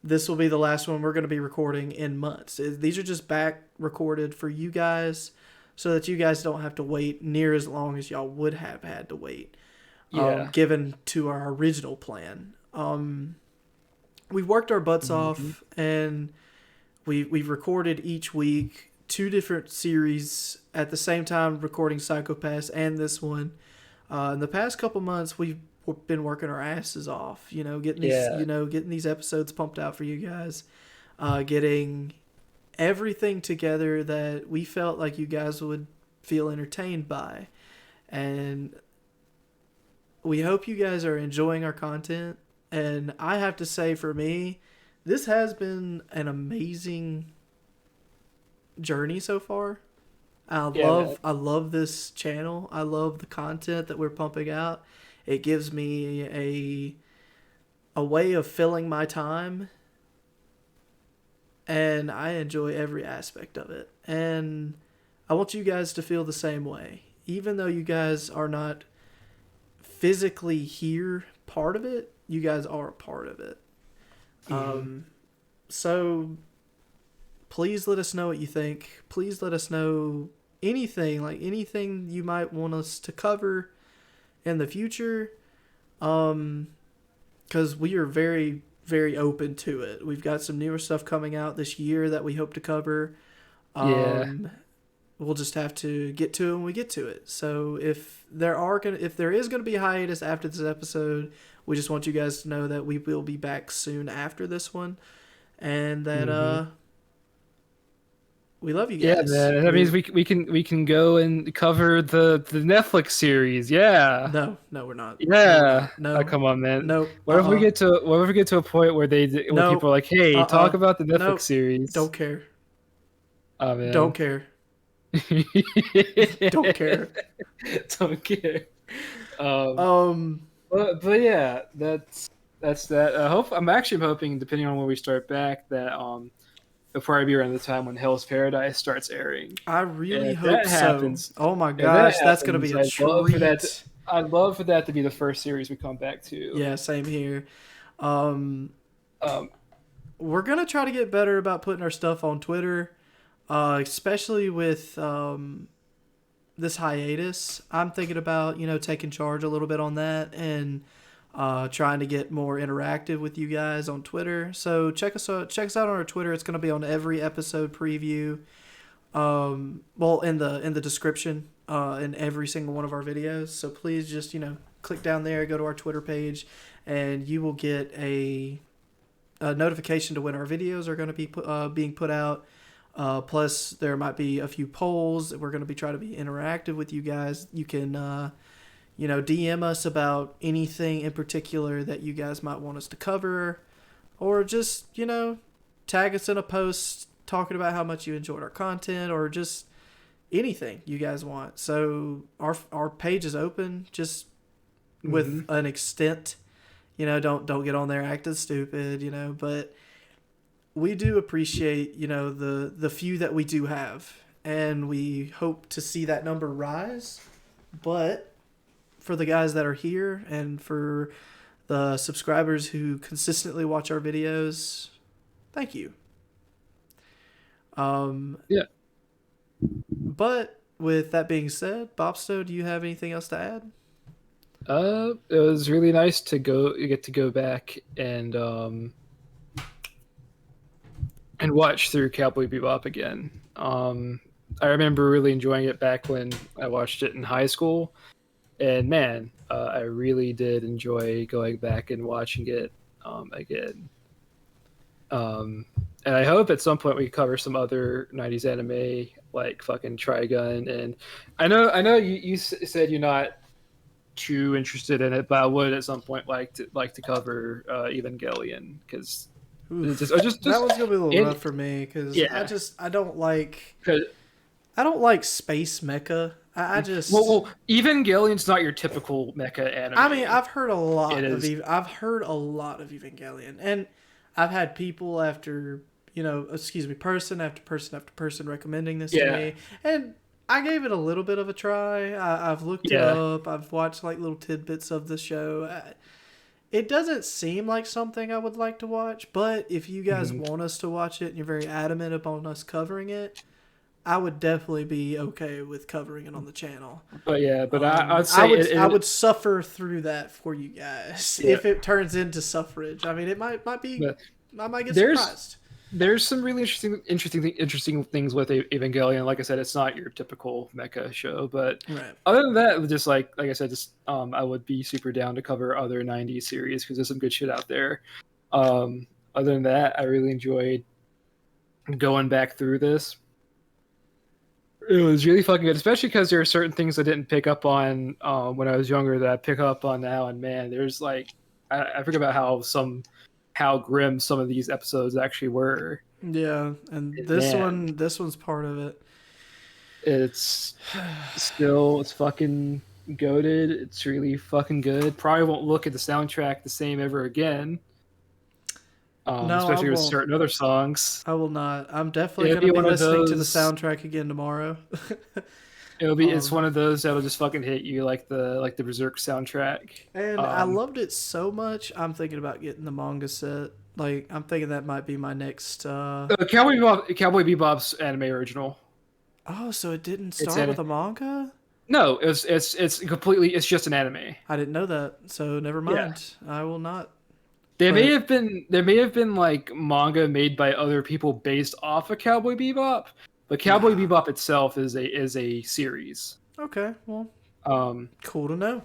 this will be the last one we're going to be recording in months. These are just back recorded for you guys so that you guys don't have to wait near as long as y'all would have had to wait, yeah. given to our original plan. We worked our butts Hmm. off, and we've recorded each week two different series at the same time, recording Psychopaths and this one. In the past couple months, we've been working our asses off, Yeah. getting these episodes pumped out for you guys, getting everything together that we felt like you guys would feel entertained by, and we hope you guys are enjoying our content. And I have to say, for me, this has been an amazing journey so far. Yeah, man. I love this channel. I love the content that we're pumping out. It gives me a way of filling my time, and I enjoy every aspect of it. And I want you guys to feel the same way. Even though you guys are not physically here, part of it, you guys are a part of it. So please let us know what you think. Please let us know anything, like anything you might want us to cover in the future. Because we are very, very open to it. We've got some newer stuff coming out this year that we hope to cover. Yeah. We'll just have to get to it when we get to it. So if there is gonna be a hiatus after this episode, we just want you guys to know that we will be back soon after this one, and that we love you Yeah, guys. man. That means we can go and cover the Netflix series. Yeah. No, we're not. Yeah. No, Oh, come on, man. no. What if we get to a point where where No. people are like, "Hey, talk about the No. Netflix series." Don't care. Oh man. Don't care. Don't care. Don't care. But yeah, that's that. I'm actually hoping, depending on when we start back, that it'll probably be around the time when Hell's Paradise starts airing. I really And if hope that so. happens, Oh my if gosh, that that's gonna be happens, a treat. I'd love for that to be the first series we come back to. Yeah, same here. Um, We're gonna try to get better about putting our stuff on Twitter, especially with this hiatus. I'm thinking about taking charge a little bit on that and trying to get more interactive with you guys on Twitter. So check us out on our Twitter. It's gonna be on every episode preview. Well, in the description in every single one of our videos. So please just click down there, go to our Twitter page, and you will get a notification to when our videos are going to be being put out. Plus, there might be a few polls. We're going to be trying to be interactive with you guys. You can, DM us about anything in particular that you guys might want us to cover, or just, tag us in a post talking about how much you enjoyed our content, or just anything you guys want. So our page is open, just with an extent. Don't get on there acting stupid, but we do appreciate, the few that we do have, and we hope to see that number rise. But for the guys that are here and for the subscribers who consistently watch our videos, thank you. Yeah. But with that being said, Bopsto, do you have anything else to add? It was really nice to get to go back and watch through Cowboy Bebop again. I remember really enjoying it back when I watched it in high school, and man, I really did enjoy going back and watching it again. And I hope at some point we cover some other '90s anime like fucking Trigun. And I know you said you're not too interested in it, but I would at some point like to cover Evangelion, because that was gonna be a little rough for me, because yeah. I don't like space mecha. I just well, Evangelion's not your typical mecha anime. I mean, I've heard a lot of Evangelion, and I've had people person after person after person recommending this to me, and I gave it a little bit of a try. I've looked it up. I've watched like little tidbits of the show. It doesn't seem like something I would like to watch, but if you guys want us to watch it and you're very adamant upon us covering it, I would definitely be okay with covering it on the channel. But I'd say I would suffer through that for you guys if it turns into suffrage. I mean, it might be. I might get surprised. There's some really interesting things with Evangelion. Like I said, it's not your typical mecha show, but other than that, just like I said, I would be super down to cover other '90s series because there's some good shit out there. Other than that, I really enjoyed going back through this. It was really fucking good, especially because there are certain things I didn't pick up on when I was younger that I pick up on now. And man, there's like I forget about how grim some of these episodes actually were. Yeah, and this one's part of it. It's fucking goated. It's really fucking good. Probably won't look at the soundtrack the same ever again. No, I especially with won't. certain other songs. I will not. I'm definitely It'll going to be be one of listening to the those. soundtrack again tomorrow. It's um, one of those that'll just fucking hit you like the Berserk soundtrack. and I Um, loved it so much. I'm thinking about getting the manga set. Like, I'm thinking that might be my next. Cowboy Bebop's anime original. Oh, so it didn't It's start an with a manga? no, it's completely it's just an anime. I didn't know that. So never Yeah. mind. I will not. There But may have been like manga made by other people based off of Cowboy Bebop, but Cowboy nah. Bebop itself is a series. Okay. Well, Um, cool to know.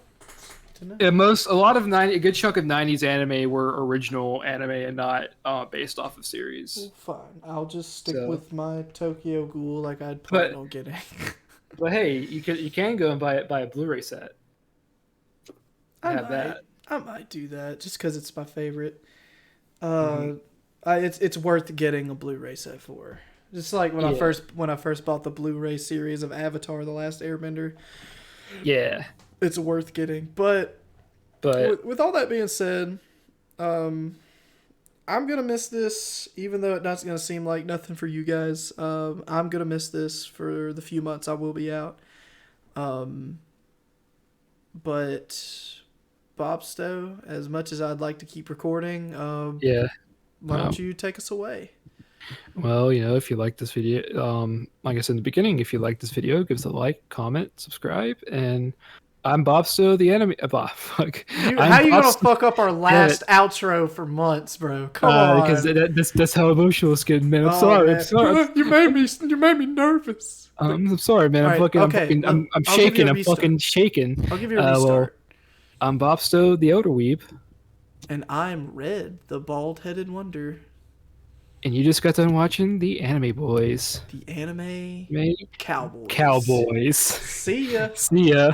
To know. a lot of a good chunk of '90s anime were original anime and not based off of series. Well, fine. I'll just stick So, with my Tokyo Ghoul like I'd planned but on getting. but hey, you can go and buy a Blu-ray set. I Have might. that. I might do that just because it's my favorite. Hmm. Uh, it's worth getting a Blu-ray set for. Just like Yeah, when I first bought the Blu-ray series of Avatar: The Last Airbender, yeah. it's worth getting. But But with all that being said, um, I'm gonna miss this, even though it's not gonna seem like nothing for you guys. I'm gonna miss this for the few months I will be out. Um, but Bopsto, as much as I'd like to keep recording, yeah. why don't you take us away? Well, if you like this video, like I said in the beginning, if you like this video, give us a like, comment, subscribe, and I'm Bobsto the enemy. Fuck. How I'm you gonna Bobsto. fuck up our Damn it. last outro for months, bro? Come Because on. that's how emotional it's getting, man. I'm Oh sorry. I'm man, sorry. you made me nervous. But, I'm sorry, man. all right, okay. I'm I'll give you shaking. a I'm restart. fucking shaking. I'll give you a Well, restart. I'm Bobsto the Elder Weeb, And I'm Red, the bald-headed wonder, and you just got done watching the Anime Boys. the anime Mate, cowboys. Cowboys. See ya. See ya.